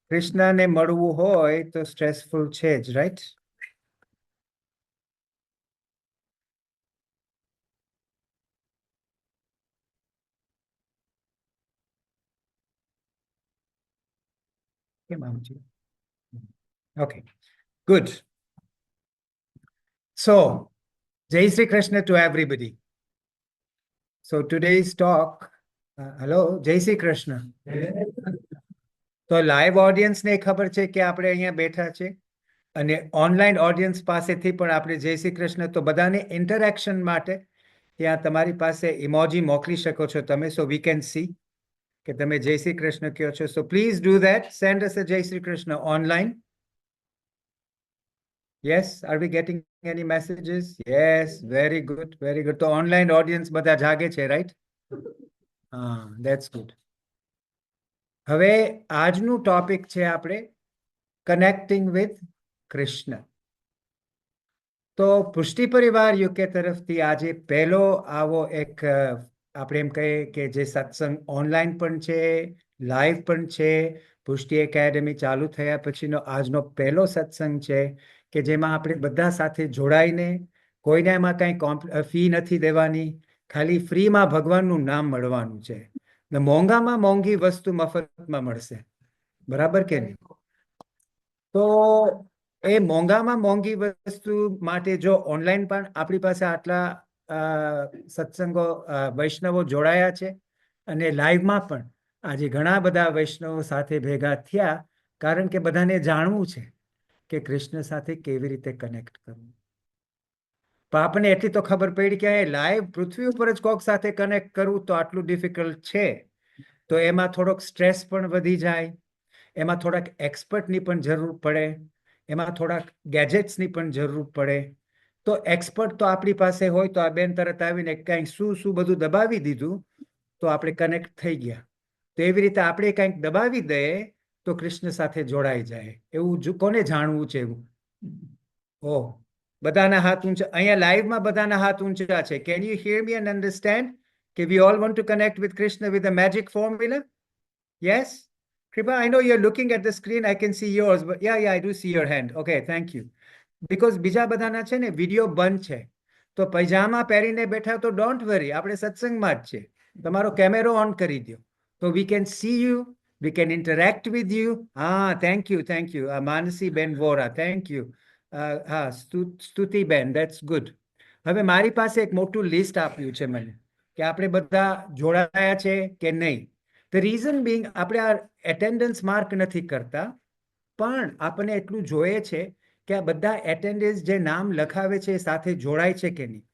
કૃષ્ણને મળવું હોય તો સ્ટ્રેસફુલ છે જ, રાઈટ? કેમ આમ છે? Okay, good. So, Jai Sri Krishna to everybody. So today's talk, hello, Jai Sri Krishna. તો લાઈવ ઓડિયન્સ ને ખબર છે કે આપણે અહીંયા બેઠા છે અને ઓનલાઈન ઓડિયન્સ પાસેથી પણ આપણે જય શ્રી કૃષ્ણ. તો બધાને ઇન્ટરેક્શન માટે ત્યાં તમારી પાસે ઇમોજી મોકલી શકો છો તમે, સો વી કેન સી કે તમે જય શ્રી કૃષ્ણ કહો છો. So please do that, send us a Jai Shri Krishna online. Yes, are we getting any messages? Yes, very good, very good. તો ઓનલાઈન ઓડિયન્સ બધા જાગે છે, રાઈટ? હા, ધેટ્સ ગુડ. હવે આજનું ટોપિક છે આપણે કનેક્ટિંગ વિથ કૃષ્ણ. તો પુષ્ટિ પરિવાર યુકે તરફથી આજે પહેલો આવો એક આપણે એમ કહીએ કે જે સત્સંગ ઓનલાઈન પણ છે, લાઈવ પણ છે. પુષ્ટિ એકેડમી ચાલુ થયા પછીનો આજનો પહેલો સત્સંગ છે કે જેમાં આપણે બધા સાથે જોડાઈને, કોઈને એમાં કંઈ ફી નથી દેવાની, ખાલી ફ્રીમાં ભગવાનનું નામ મળવાનું છે. ને મોંઘામાં મોંઘી વસ્તુ મફતમાં મળશે, બરાબર કે નહીં? તો એ મોંઘામાં મોંઘી વસ્તુ માટે જો ઓનલાઈન પણ આપણી પાસે આટલા સત્સંગો વૈષ્ણવો જોડાયા છે અને લાઈવમાં પણ આજે ઘણા બધા વૈષ્ણવો સાથે ભેગા થયા, કારણ કે બધાને જાણવું છે કે કૃષ્ણ સાથે કેવી રીતે કનેક્ટ કરવું. પણ આપણને એટલી તો ખબર પડી કે લાઈવ પૃથ્વી ઉપર જ કોક સાથે કનેક્ટ કરવું તો આટલું ડિફિકલ્ટ છે. તો એમાં થોડોક સ્ટ્રેસ પણ વધી જાય, એમાં થોડાક એક્સપર્ટની પણ જરૂર પડે, એમાં થોડાક ગેજેટ્સની પણ જરૂર પડે. તો એક્સપર્ટ તો આપણી પાસે હોય તો આ બેન તરત આવીને કંઈક શું બધું દબાવી દીધું તો આપણે કનેક્ટ થઈ ગયા. તો એવી રીતે આપણે કંઈક દબાવી દઈએ તો કૃષ્ણ સાથે જોડાઈ જાય. એવું કોને જાણવું છે? એવું ઓહ, બધાના હાથ ઊંચા અહીંયા લાઈવમાં, બધાના હાથ ઊંચા છે. Can you hear me and understand કે we all want to connect with Krishna with a magic formula? Yes? Kripa, I know you're looking at the screen. I can see yours, but yeah, I do see your hand. Okay, thank you. Because બીજા બધાના છે ને video બંધ છે, તો પૈજામા પહેરીને બેઠા તો ડોન્ટ વરી, આપણે સત્સંગમાં જ છે. તમારો કેમેરો ઓન કરી દો તો we can see you, we can interact with you. હા, થેન્ક યુ. માનસી બેન વોરા, થેન્ક યુ. હા, સ્તુતિ બેન, ધેટ્સ ગુડ. હવે મારી પાસે એક મોટું લિસ્ટ આપ્યું છે મને કે આપણે બધા જોડાયા છે કે નહીં. ધ રીઝન બિંગ, આપણે આ એટેન્ડન્સ માર્ક નથી કરતા, પણ આપણને એટલું જોઈએ છે કે આ બધા એટેન્ડન્સ જે નામ લખાવે છે એ સાથે જોડાય છે કે નહીં.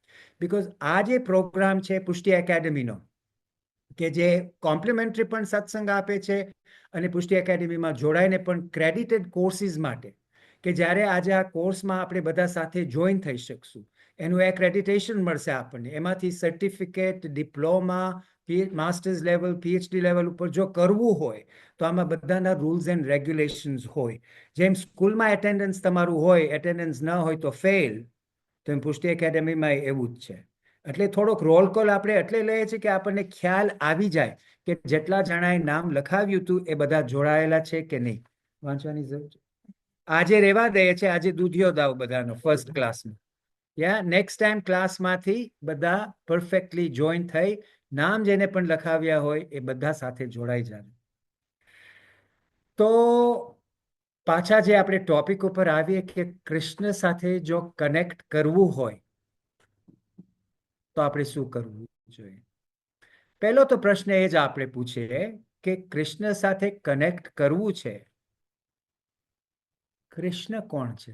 બિકોઝ આ જે પ્રોગ્રામ છે પુષ્ટિ એકેડમીનો, કે જે કોમ્પ્લિમેન્ટરી પણ સત્સંગ આપે છે અને પુષ્ટિ એકેડમીમાં જોડાઈને પણ ક્રેડિટેડ કોર્સિસ માટે, કે જ્યારે આજે આ કોર્સમાં આપણે બધા સાથે જોઈન થઈ શકશું, એનું એક્રેડિટેશન મળશે આપણને, એમાંથી certificate, diploma, masters level, PhD level ઉપર જો કરવું હોય તો આમાં બધાના રૂલ્સ એન્ડ રેગ્યુલેશન્સ હોય. જેમ સ્કૂલમાં એટેન્ડન્સ તમારું હોય, એટેન્ડન્સ ન હોય તો ફેલ, તો એમ પુષ્ટિ એકેડમીમાં એવું જ છે. એટલે થોડોક રોલ કોલ આપણે એટલે લઈએ છીએ કે આપણને ખ્યાલ આવી જાય કે જેટલા જણાએ નામ લખાવ્યું હતું એ બધા જોડાયેલા છે કે નહીં. વાંચવાની જરૂર છે. આજે રહેવા દઈએ છે, આજે દૂધિયો દાવ બધાનો ફર્સ્ટ ક્લાસમાં. યા નેક્સ્ટ ટાઈમ ક્લાસમાંથી બધા પરફેક્ટલી જોઈન થઈ, નામ જેને પણ લખાવ્યા હોય એ બધા સાથે જોડાઈ જાય. તો પાછા જે આપણે ટોપિક ઉપર આવીએ કે કૃષ્ણ સાથે જો કનેક્ટ કરવું હોય તો આપણે શું કરવું જોઈએ. પહેલો તો પ્રશ્ન એ જ આપણે પૂછીએ કે કૃષ્ણ સાથે કનેક્ટ કરવું છે, કૃષ્ણ કોણ છે?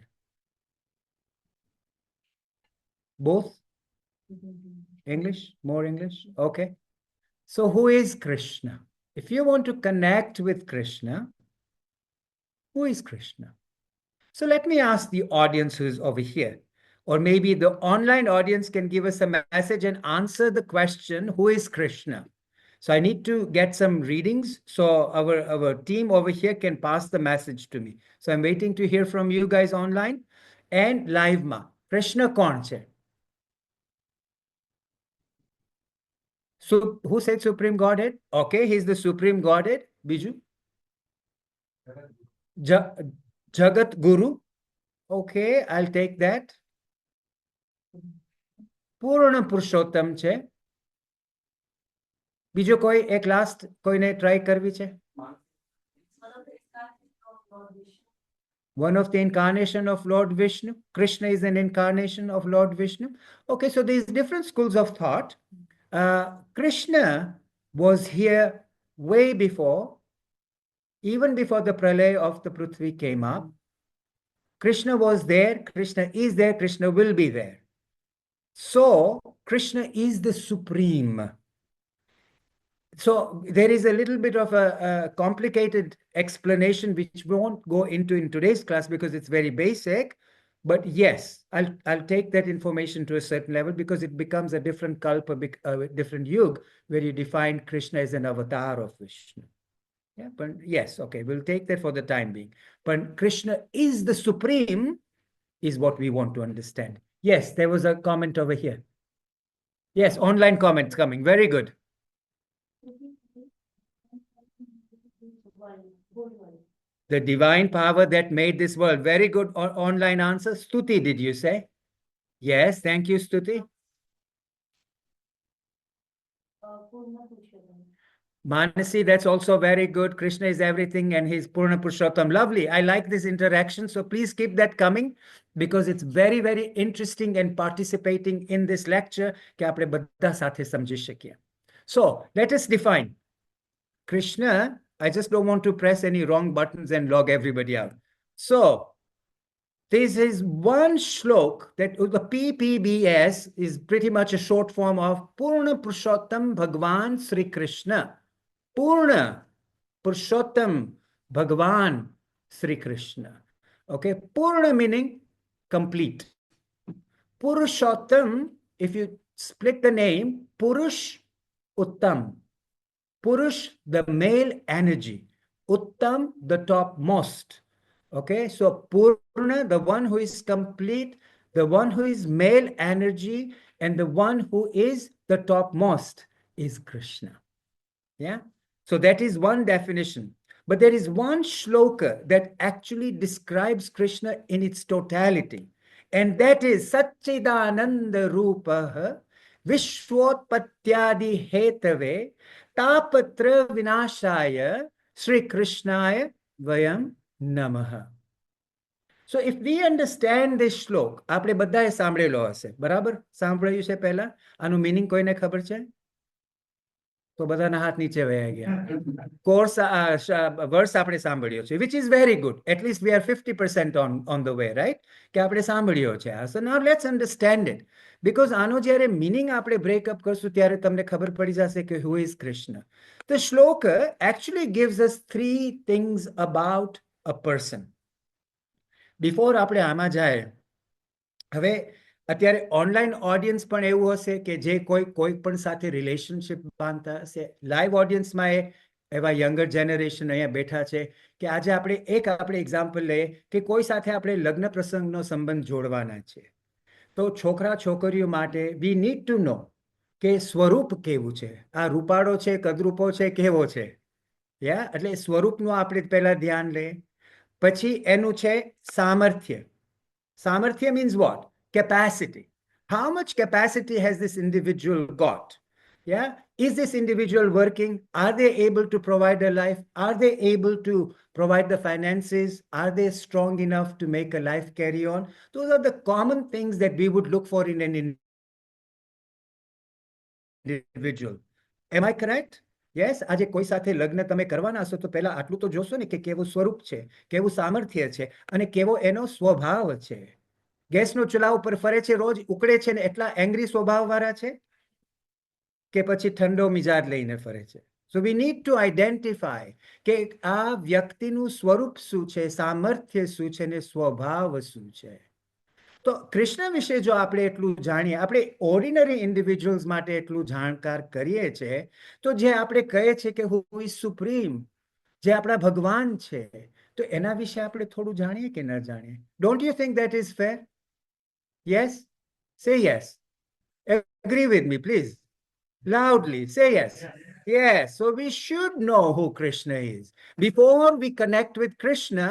Both? English? More English? Okay. So who is Krishna? If you want to connect with Krishna, who is Krishna? So let me ask the audience who is over here, or maybe the online audience can give us a message and answer the question, who is Krishna? So I need to get some readings so our team over here can pass the message to me. So I'm waiting to hear from you guys online and live ma. Krishna kaun che? So who said Supreme Godhead? Okay, he's the Supreme Godhead. બીજું Jagat Guru. Okay, I'll take that. પૂર્ણ પુરુષોત્તમ છે. બીજો કોઈ એક last કોઈને try કરવી છે? One of the incarnation of Lord Vishnu. Krishna is an incarnation of Lord Vishnu. Okay, so there's different schools of thought. Krishna was here way before, even before the pralay of the Prithvi came up. Krishna was there, Krishna is there, Krishna will be there. So, Krishna is the supreme. So, there is a little bit of a complicated explanation which we won't go into in today's class because it's very basic. But yes, I'll take that information to a certain level because it becomes a different kalpa, different yug, where you define Krishna as an avatar of Vishnu. Yeah, but yes, okay, we'll take that for the time being. But Krishna is the supreme is what we want to understand. Yes, there was a comment over here. Yes, online comments coming. Very good. The divine power that made this world. Very good online answer. Stuti, did you say? Yes, thank you, Stuti. Manasi, that's also very good. Krishna is everything and he's Purna Purushottam. Lovely. I like this interaction. So please keep that coming because it's very, very interesting and participating in this lecture. So let us define. Krishna, I just don't want to press any wrong buttons and log everybody out. So this is one shlok that the PPBS is pretty much a short form of Purna Purushottam Bhagwan Sri Krishna. Purna Purushottam Bhagwan Sri Krishna. Okay, Purna meaning complete. Purushottam, if you split the name, Purush Uttam. Purush, the male energy. Uttam, the topmost. Okay, so Purna, the one who is complete, the one who is male energy, and the one who is the topmost is Krishna. Yeah, so that is one definition. But there is one shloka that actually describes Krishna in its totality. And that is Satchidananda Rupaha Vishwotpatyadi Hetave Tapatra Vinashaya Sri Krishnaya Vayam Namaha. So if we understand this shlok, આપણે બધાએ સાંભળેલો હશે, બરાબર? સાંભળ્યું છે પહેલા? આનું meaning કોઈને ખબર છે? તો બધાના હાથ નીચે વયા ગયા. Course verse આપણે સાંભળ્યો છે, which is very good. At least we are 50% on the way, right? કે આપણે સાંભળ્યો છે. So now let's understand it. Because આનો જ્યારે meaning આપણે break up કરશું ત્યારે તમને ખબર પડી જશે કે who is Krishna. The shloka actually gives us three things about a person. Before આપણે આમાં જાય, હવે અત્યારે ઓનલાઈન ઓડિયન્સ પણ એવું હશે કે જે કોઈ પણ સાથે રિલેશનશિપ બાંધતા હશે. લાઈવ ઓડિયન્સમાં એવા યંગર જેનરેશન અહીંયા બેઠા છે કે આજે આપણે એક્ઝામ્પલ લઈએ કે કોઈ સાથે આપણે લગ્ન પ્રસંગનો સંબંધ જોડવાના છે. તો છોકરા છોકરીઓ માટે વી નીડ ટુ નો કે સ્વરૂપ કેવું છે, આ રૂપાળો છે, કદરૂપો છે, કેવો છે. યા એટલે સ્વરૂપનું આપણે પહેલા ધ્યાન લઈએ. પછી એનું છે સામર્થ્ય. Samarthya means what? Capacity. How much capacity has this individual got? Yeah. Is this individual working? Are they able to provide a life? Are they able to provide the finances? Are they strong enough to make a life carry on? Those are the common things that we would look for in an individual. Am I correct? Yes, આજે કોઈ સાથે લગ્ન તમે કરવાના હશો તો પહેલા આટલું તો જોશો ને કે કેવું સ્વરૂપ છે, કેવું સામર્થ્ય છે અને કેવો એનો સ્વભાવ છે. ગેસનો ચૂલા ઉપર ફરે છે, રોજ ઉકળે છે ને એટલા એંગ્રી સ્વભાવવાળા છે કે પછી ઠંડો મિજાજ લઈને ફરે છે. So we need to identify કે આ વ્યક્તિનું સ્વરૂપ શું છે, સામર્થ્ય શું છે ને સ્વભાવ શું છે. તો કૃષ્ણ વિશે જો આપણે એટલું જાણીએ, આપણે ઓર્ડિનરી ઇન્ડિવિજ્યુઅલ્સ માટે એટલું જાણકાર કરીએ છે, તો જે આપણે કહીએ છીએ કે હુ ઇઝ સુપ્રીમ, જે આપણા ભગવાન છે, તો એના વિશે આપણે થોડું જાણીએ કે ન જાણીએ? Don't you think that is fair? Yes? Say yes. Agree with me, please. Loudly. Say yes. Yes, so we should know who Krishna is. Before we connect with Krishna,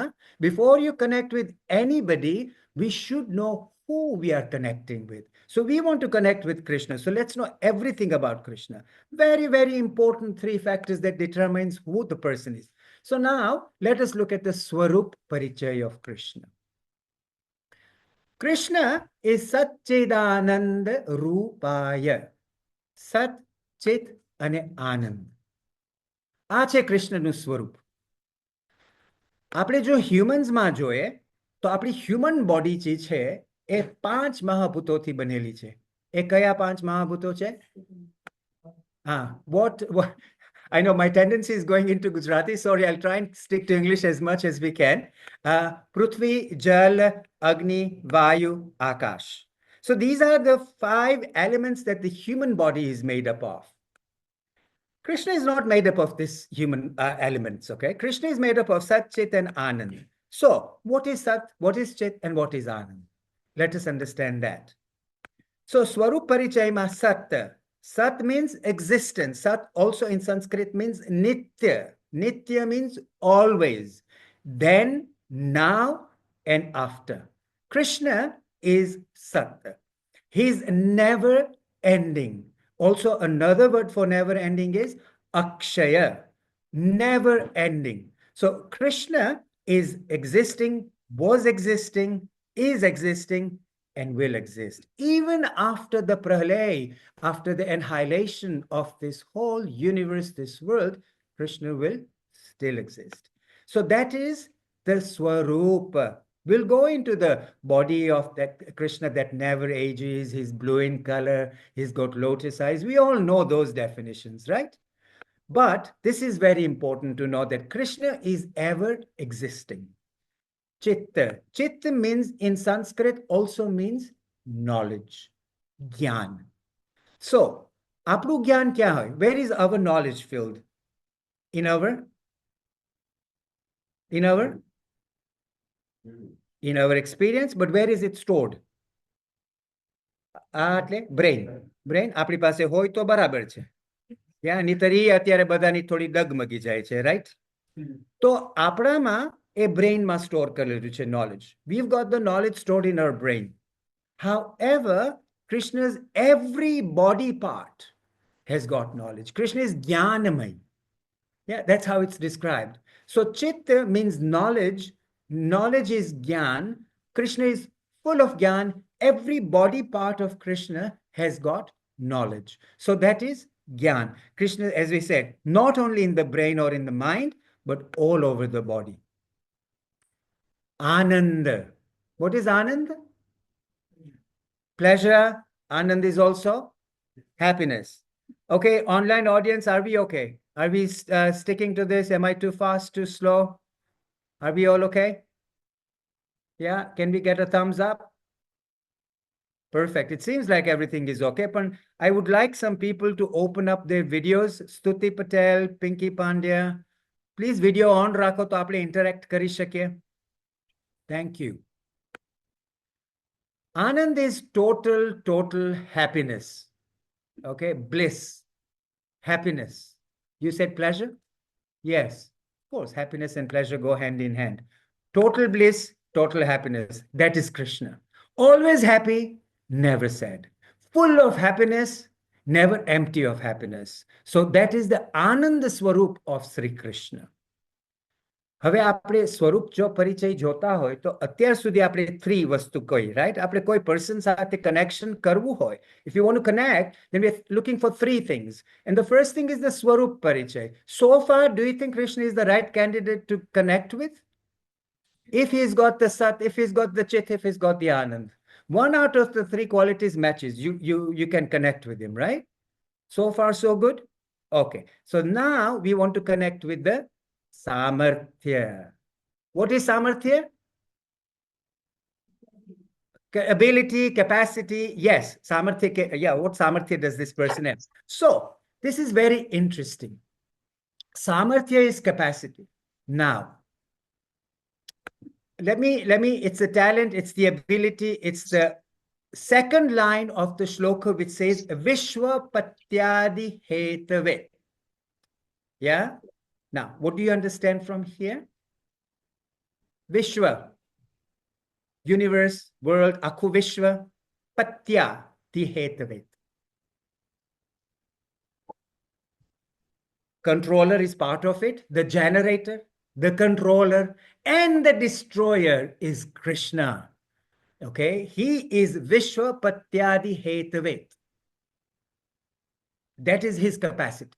before you connect with anybody, we should know who we are connecting with. So we want to connect with Krishna. So let's know everything about Krishna. Very, very important three factors that determines who the person is. So now let us look at the Swaroop Parichay of Krishna. Krishna is Satchidananda Rupaya. Sat, Chit and Anand. આ છે કૃષ્ણનું સ્વરૂપ. આપણે જો હ્યુમન્સમાં જોઈએ તો આપણી human body જે છે એ 5 મહાભૂતોથી બનેલી છે. એ કયા 5 મહાભૂતો છે? હા, what I know my tendency is going into Gujarati. Sorry, I'll try and stick to English as much as we can. Prithvi, Jal, Agni, Vayu, Akash. So these are the 5 elements that the human body is made up of. Krishna is not made up of these human elements, okay? Krishna is made up of Sat, Chit, and Anand. So, what is Sat, what is Chit, and what is Anand? Let us understand that. So, Swarup Parichayma Sat. Sat means existence. Sat also in Sanskrit means Nitya. Nitya means always. Then, now, and after. Krishna is Sat. He is never ending. Also, another word for never ending is Akshaya, never ending. So, Krishna is existing, was existing, is existing, and will exist. Even after the Prahlay, after the annihilation of this whole universe, this world, Krishna will still exist. So, that is the Swarupa. We'll go into the body of that Krishna that never ages. He's blue in color. He's got lotus eyes. We all know those definitions, right? But this is very important to know that Krishna is ever existing. Chitta. Chitta means in Sanskrit also means knowledge, Gyan. So, આપનું જ્ઞાન ક્યાં હોય? Where is our knowledge filled? In our experience, but where is it stored? એટલે brain આપણી પાસે હોય તો બરાબર છે. નહીતર એ અત્યારે બધાની થોડી ડગમગી જાય છે, રાઈટ? તો આપણામાં એ બ્રેઇનમાં સ્ટોર કરેલું છે knowledge. We've got the knowledge stored in our brain. However, Krishna's every body part has got knowledge. Krishna is Jnanamay. Yeah, that's how it's described. So Chitta means knowledge. Knowledge is Gyan. Krishna is full of Gyan. Every body part of Krishna has got knowledge. So that is Gyan. Krishna, as we said, not only in the brain or in the mind, but all over the body. Ananda. What is Ananda? Pleasure. Anand is also happiness. Okay, online audience, are we okay? Are we sticking to this? Am I too fast, too slow? Are we all okay? Yeah, can we get a thumbs up? Perfect. It seems like everything is okay, but I would like some people to open up their videos. Stuti Patel, Pinky Pandya, please video on rakho to aapne interact kari shakye. Thank you. Anand is total happiness. Okay, bliss, happiness. You said pleasure? Yes, of course, happiness and pleasure go hand in hand. Total bliss, total happiness. That is Krishna. Always happy, never sad. Full of happiness, never empty of happiness. So that is the Ananda Swarup of Sri Krishna. હવે આપણે સ્વરૂપ જો પરિચય જોતા હોય તો અત્યાર સુધી આપણે 3 વસ્તુ કહી, right? આપણે કોઈ person સાથે connection કરવું હોય, if you want to connect, then we are looking for 3 things. And the first thing is the Swarup Parichay. So far, do you think Krishna is the right candidate to connect with? If he's got the Sat, if he's got the Chit, if he's got the Anand, 1 out of the 3 qualities matches, you can connect with him, right? So far, so good? Okay. So now we want to connect with the Samarthya. What is Samarthya? Ability, capacity. Yes, Samarthya. Yeah, what Samarthya does this person have? So, this is very interesting. Samarthya is capacity. Now, let me, it's the talent, it's the ability, it's the second line of the shloka which says Vishwa Patyadi Hetave. Yeah. Now, what do you understand from here? Vishwa, universe, world, akhu Vishwa, patya, tihetavit. Controller is part of it, the generator, the controller, and the destroyer is Krishna. Okay, he is Vishwa Patyadi Hetavit. That is his capacity.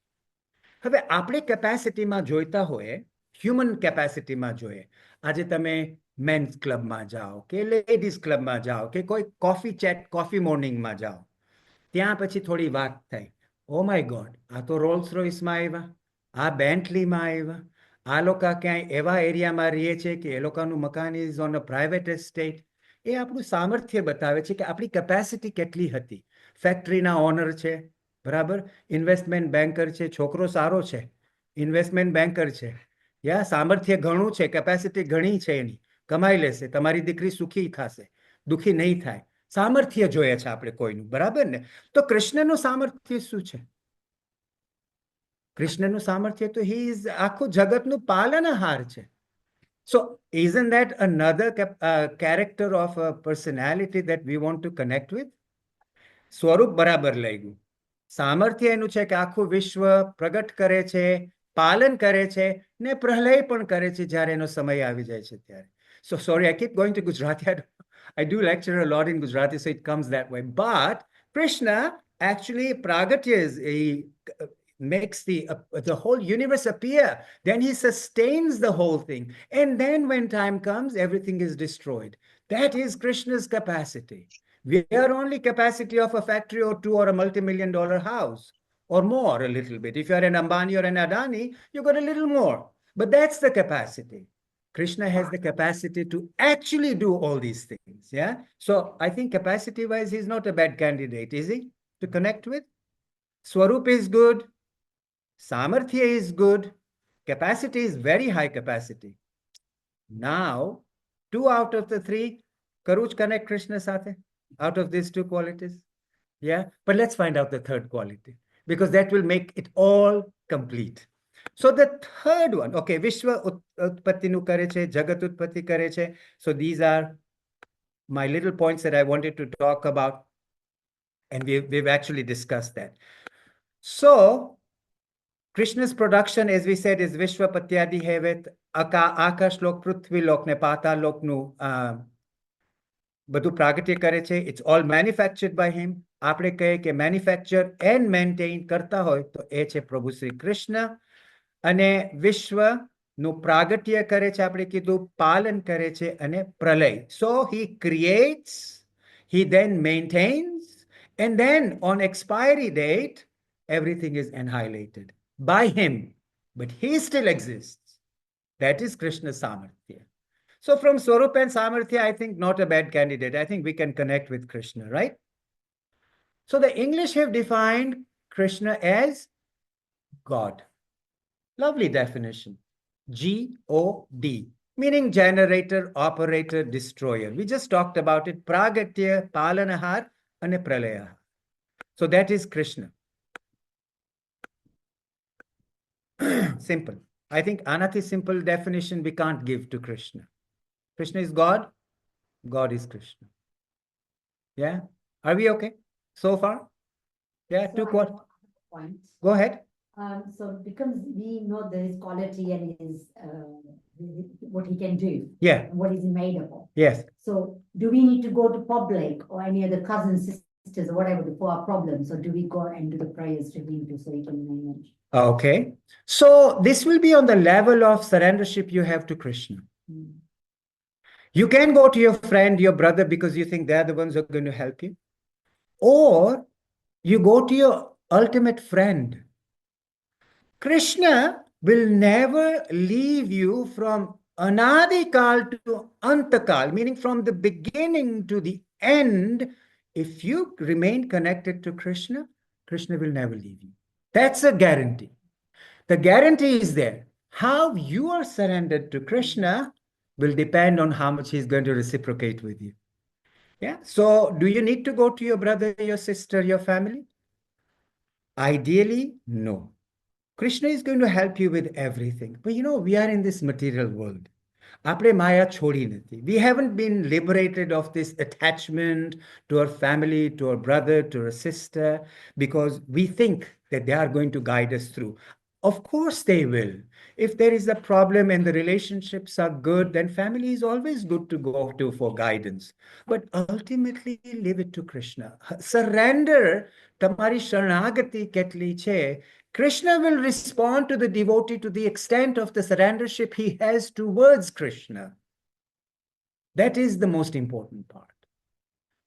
હવે આપણે કેપેસિટીમાં જોઈતા હોઈએ, human કેપેસિટીમાં જોઈએ. આજે તમે men's ક્લબમાં જાઓ કે લેડીઝ ક્લબમાં જાઓ કે કોઈ કોફી ચેટ કોફી મોર્નિંગમાં જાઓ, ત્યાં પછી થોડી વાત થાય. ઓ માય ગોડ, આ તો રોલ્સ રોયસમાં આવ્યા, આ બેન્ટલીમાં આવ્યા, આ લોકો ક્યાંય એવા એરિયામાં રહે છે કે એ લોકોનું મકાન is on a private estate. એ આપણું સામર્થ્ય બતાવે છે કે આપણી કેપેસિટી કેટલી હતી. ફેક્ટરીના ઓનર છે, બરાબર, ઇન્વેસ્ટમેન્ટ બેન્કર છે, છોકરો સારો છે, ઇન્વેસ્ટમેન્ટ બેન્કર છે, યા સામર્થ્ય ઘણું છે, કેપેસિટી ઘણી છે એની, કમાઈ લેશે, તમારી દીકરી સુખી થશે, દુઃખી નહીં થાય. સામર્થ્ય જોઈએ છે આપણે કોઈનું, બરાબર ને? તો કૃષ્ણનું સામર્થ્ય શું છે? કૃષ્ણનું સામર્થ્ય તો હી ઇઝ આખું જગતનું પાલનહાર છે. So isn't that another character of a personality that we want to connect with? સ્વરૂપ બરાબર લઈ ગયું. સામર્થ્ય એનું છે કે આખું વિશ્વ પ્રગટ કરે છે, પાલન કરે છે ને પ્રલય પણ કરે છે જ્યારે એનો સમય આવી જાય છે ત્યારે. So sorry, I keep going to Gujarati. I do lecture a lot in Gujarati, so it comes that way. But Krishna actually pragatya is, he makes the whole universe appear. Then he sustains the whole thing. And then when time comes, everything is destroyed. That is Krishna's capacity. We are only capacity of a factory or two or a multi-million-dollar house or more a little bit. If you're an Ambani or an Adani, you got a little more. But that's the capacity. Krishna has the capacity to actually do all these things. Yeah. So I think capacity-wise, he's not a bad candidate, is he? To connect with? Swaroop is good. Samarthya is good. Capacity is very high capacity. Now, 2 out of the 3, Karuch connect Krishna Sathe, out of these 2 qualities. Yeah, but let's find out the third quality, because that will make it all complete. So the third one, okay, Vishwa Utpatti nu kare che, Jagat Utpatti kare che. So these are my little points that I wanted to talk about, and we've actually discussed that. So Krishna's production, as we said, is Vishwa Patyadi Hevet, Akash Lok, Prithvi Lok, ne Patal Lok nu બધું પ્રાગટ્ય કરે છે. It's all manufactured by him. આપણે કહીએ કે manufacture and maintain કરતા હોય તો એ છે પ્રભુ શ્રી કૃષ્ણ. અને વિશ્વનું પ્રાગટ્ય કરે છે, આપણે કીધું પાલન કરે છે અને Pralay. So he creates, he then maintains, and then on expiry date, everything is annihilated by him. But he still exists. That is Krishna Samarthya. So from Swarup and Samarthya, I think not a bad candidate. I think we can connect with Krishna, right? So the English have defined Krishna as God. Lovely definition. G-O-D, meaning generator, operator, destroyer. We just talked about it. Pragatya, Palanahar, and Pralaya. So that is Krishna. Simple. I think another simple definition we can't give to Krishna. Krishna is God. God is Krishna. Yeah. Are we okay so far? Yeah. So Two I what? have a point. Go ahead. So because we know there is quality and his what he can do Yeah. and what is he made of. Yes. So do we need to go to public or any other cousins, sisters, or whatever for our problems, or do we go and do the prayers to him so he can manage? Okay. So this will be on the level of surrendership you have to Krishna. Mm. You can go to your friend, your brother, because you think they're the ones who are going to help you. Or you go to your ultimate friend. Krishna will never leave you from Anadikal to Antakal, meaning from the beginning to the end. If you remain connected to Krishna, Krishna will never leave you. That's a guarantee. The guarantee is there. How you are surrendered to Krishna will depend on how much he's going to reciprocate with you. Yeah. So do you need to go to your brother, your sister, your family? Ideally, no. Krishna is going to help you with everything. But you know, we are in this material world. આપણે માયા છોડી નથી. We haven't been liberated of this attachment to our family, to our brother, to our sister, because we think that they are going to guide us through. Of course they will. If there is a problem and the relationships are good, then family is always good to go to for guidance. But ultimately, leave it to Krishna. Surrender. તમારી શરણાગતિ કેટલી છે, Krishna will respond to the devotee to the extent of the surrendership he has towards Krishna. That is the most important part.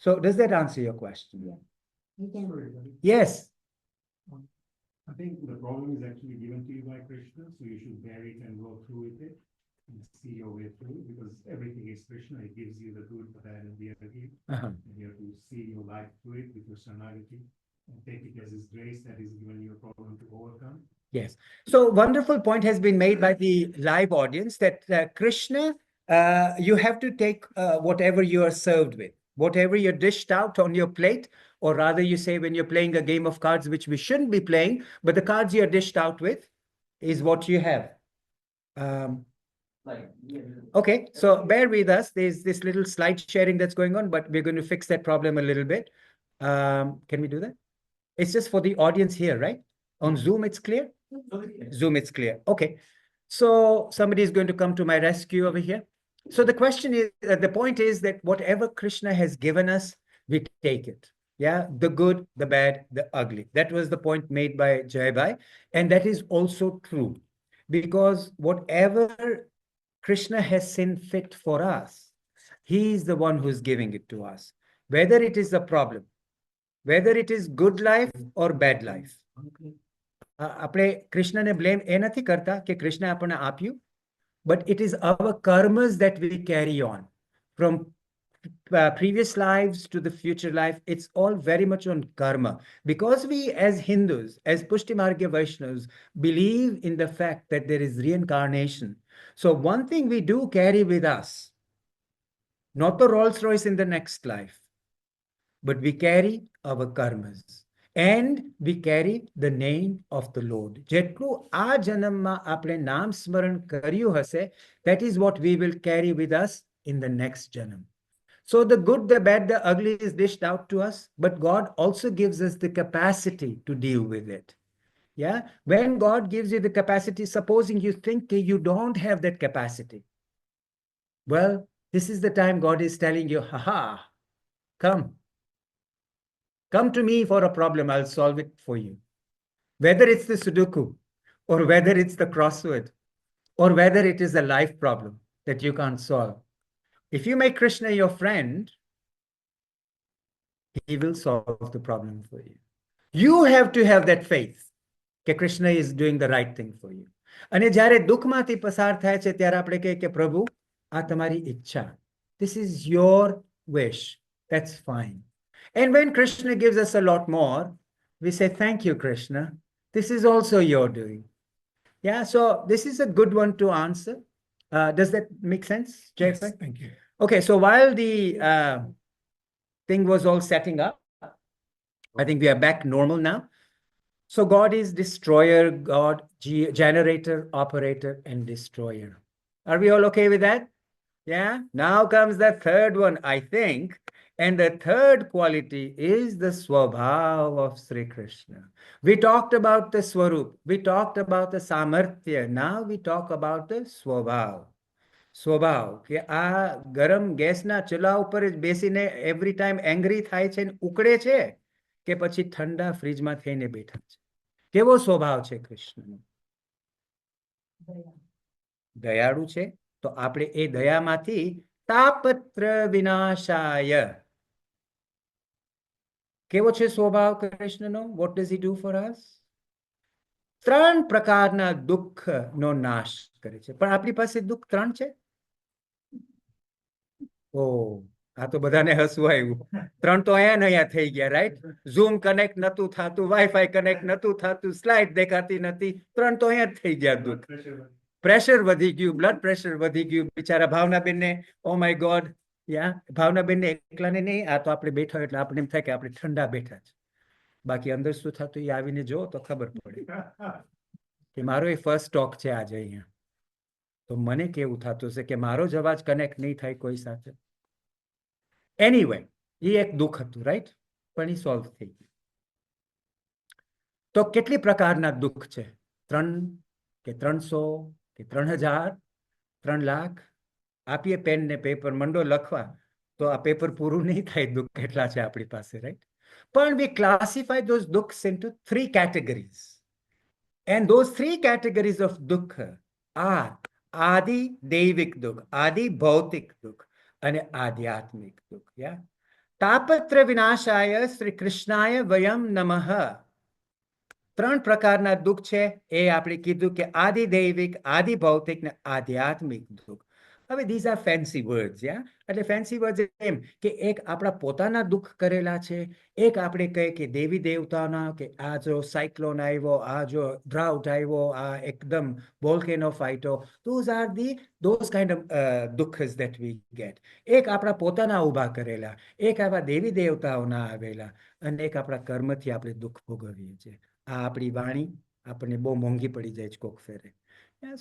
So does that answer your question? Yeah. You can. Yes. I think the problem is actually given to you by Krishna, so you should bear it and go through with it and see your way through it, because everything is Krishna. He gives you the good, the bad, and the ugly. And you have to see your life through it with your sanality and take it as His grace that is given you a problem to overcome. Yes. So wonderful point has been made by the live audience that Krishna, you have to take whatever you are served with, whatever you're dished out on your plate, or rather you say when you're playing a game of cards, which we shouldn't be playing, but the cards you're dished out with is what you have. Okay, so bear with us. There's this little slide sharing that's going on, but we're going to fix that problem a little bit. Can we do that? It's just for the audience here, right? On Zoom, it's clear? Zoom, it's clear. Okay. So somebody is going to come to my rescue over here. So the question is, the point is that whatever Krishna has given us, we take it. Yeah, the good, the bad, the ugly. That was the point made by Jai Bhai. And that is also true. Because whatever Krishna has seen fit for us, he is the one who's giving it to us. Whether it is a problem, whether it is good life or bad life. આપણે કૃષ્ણને blame એ નથી કરતા કે કૃષ્ણ આપણને આપ્યું, but it is our karmas that we carry on from previous lives to the future life. It's all very much on karma, because we as Hindus, as Pushti Marga Vaishnavas, believe in the fact that there is reincarnation. So one thing we do carry with us, not the Rolls Royce in the next life, but we carry our karmas. And we carry the name of the Lord. જેટલું આ જન્મમાં આપણે નામ સ્મરણ કર્યું હશે, that is what we will carry with us in the next janam. So the good, the bad, the ugly is dished out to us, but God also gives us the capacity to deal with it. Yeah, when God gives you the capacity, supposing you think you don't have that capacity, well, this is the time God is telling you, haha, come to me for a problem, I'll solve it for you. Whether it's the Sudoku, or whether it's the crossword, or whether it is a life problem that you can't solve. If you make Krishna your friend, he will solve the problem for you. You have to have that faith that Krishna is doing the right thing for you. અને જ્યારે દુઃખમાંથી પસાર થાય છે ત્યારે આપણે કહીએ કે પ્રભુ આ તમારી ઈચ્છા. This is your wish. That's fine. And when Krishna gives us a lot more, we say, thank you, Krishna. This is also your doing. Yeah, so this is a good one to answer. Does that make sense, Jay? Yes, thank you. Okay, so while the thing was all setting up, I think we are back normal now. So God is destroyer, God, generator, operator, and destroyer. Are we all okay with that? Yeah, now comes the third one, I think. And the third quality is the Swabhav of Sri Krishna. We talked about the Swaroop. We talked about the Samarthya. Now we talk about the Swabhav. સ્વભાવ કે આ ગરમ ગેસના ચૂલા ઉપર જ બેસીને every time angry થાય છે ને ઉકળે છે, કે પછી ઠંડા ફ્રીજમાં થઈને બેઠા છે? કેવો સ્વભાવ છે કૃષ્ણનો? દયાળુ છે. તો આપણે એ દયામાંથી તાપત્ર વિનાશાય. કેવો છે સ્વભાવ કૃષ્ણનો? What does he do for us? 3 પ્રકારના દુઃખનો નાશ કરે છે. પણ આપણી પાસે દુઃખ 3 છે? ઓ, આ તો બધાને હસવું આવ્યું. 3 તો અહીંયા ને અહીંયા થઈ ગયા, રાઈટ? ઝૂમ કનેક્ટ નતું થાતું, વાઈફાઈ કનેક્ટ નતું થાતું, સ્લાઇડ દેખાતી નથી. 3 તો અહીંયા જ થઈ ગયા દુઃખ. પ્રેશર વધી ગયું, બ્લડ પ્રેશર વધી ગયું. બિચારા ભાવનાબેનને, ઓ માય ગોડ, યા ભાવનાબેનને એકલાને નહીં, આ તો આપણે બેઠા એટલે આપણે એમ થાય કે આપણે ઠંડા બેઠા છે. બાકી અંદર શું થતું એ આવીને જો તો ખબર પડે. કે મારો એ ફર્સ્ટ ટોક છે આજે અહીંયા, તો મને કેવું થતું હશે કે મારો જ અવાજ કનેક્ટ નહીં થાય કોઈ સાથે. એનીવે, એ એક દુઃખ હતું, રાઈટ? પણ એ સોલ્વ થઈ ગયું. તો કેટલી પ્રકારના દુઃખ છે? 3 કે 300 કે 3000, 3 લાખ? આપીએ પેન ને પેપર, મંડો લખવા, તો આ પેપર પૂરું નહીં થાય દુઃખ કેટલા છે આપણી પાસે, રાઈટ? પણ we classify those dukkhs into 3 categories. And those 3 categories of dukkha are આદિ દૈવિક દુઃખ, આદિ ભૌતિક દુઃખ અને આધ્યાત્મિક દુઃખ. Yeah. તાપત્ર વિનાશાય શ્રી કૃષ્ણાય વયમ નમઃ. 3 પ્રકારના દુઃખ છે એ આપણે કીધું કે આદિ દૈવિક, આદિ ભૌતિક ને આધ્યાત્મિક દુઃખ. હવે these are fancy words, yeah? એટલે fancy words એમ કે એક આપણા પોતાના દુઃખ કરેલા છે, એક આપણે કહે કે દેવી દેવતાના, કે આ જો સાયક્લોન આવ્યો, આ જો ડ્રાઉટ આવ્યો, આ એકદમ volcano ફાઈટો, those kind of dukhas that we get. એક આપણા પોતાના ઊભા કરેલા, એક આવા દેવી દેવતાઓના આવેલા, અને એક આપણા કર્મથી આપણે દુઃખ ભોગવીએ છીએ. આ આપણી વાણી આપણને બહુ મોંઘી પડી જાય છે કોક ફેરે.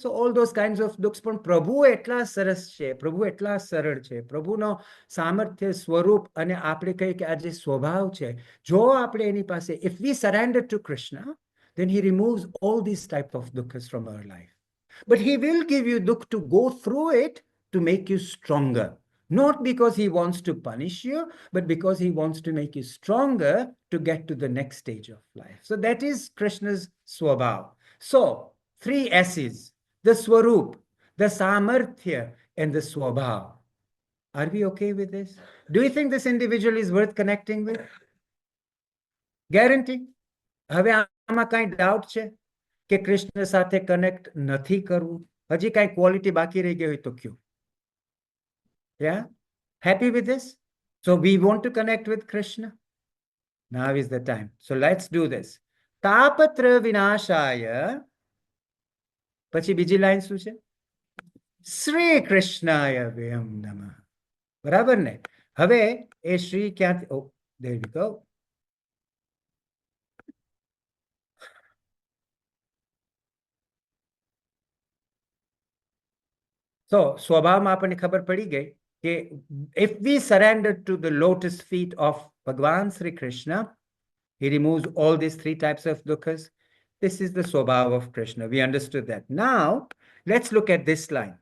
So all those kinds of dukhs, પણ પ્રભુ એટલા સરસ છે, પ્રભુ એટલા સરળ છે, પ્રભુનો સામર્થ્ય, સ્વરૂપ અને આપણે કહીએ કે આ જે સ્વભાવ છે, જો આપણે એની પાસે, if we surrender to Krishna, then he removes all these type of dukhas from our life. But he will give you dukh to go through it to make you stronger. Not because he wants to punish you, but because he wants to make you stronger to get to the next stage of life. So that is Krishna's swabhav. So 3 S's: the Swaroop, the Samarthya, and the Swabhav. Are we okay with this? Do you think this individual is worth connecting with? Guarantee? હવે આમાં કાંઈ doubt છે કે કૃષ્ણ સાથે connect નથી કરવું? હજી કાંઈ ક્વોલિટી બાકી રહી ગઈ હોય તો કયો? Yeah? Happy with this? So we want to connect with Krishna? Now is the time. So let's do this. તાપત્ર વિનાશાય, પછી બીજી લાઈન શું છે? શ્રી કૃષ્ણાય વયમ નમઃ. બરાબર ને? હવે એ શ્રી ક્યાંથી? ઓ, there we go. So સ્વભાવમાં આપણને ખબર પડી ગઈ કે if we surrender to the lotus feet of Bhagwan Sri Krishna, he removes all these 3 types of dukkhas. This is the swabhav of Krishna. We understood that. Now let's look at this line.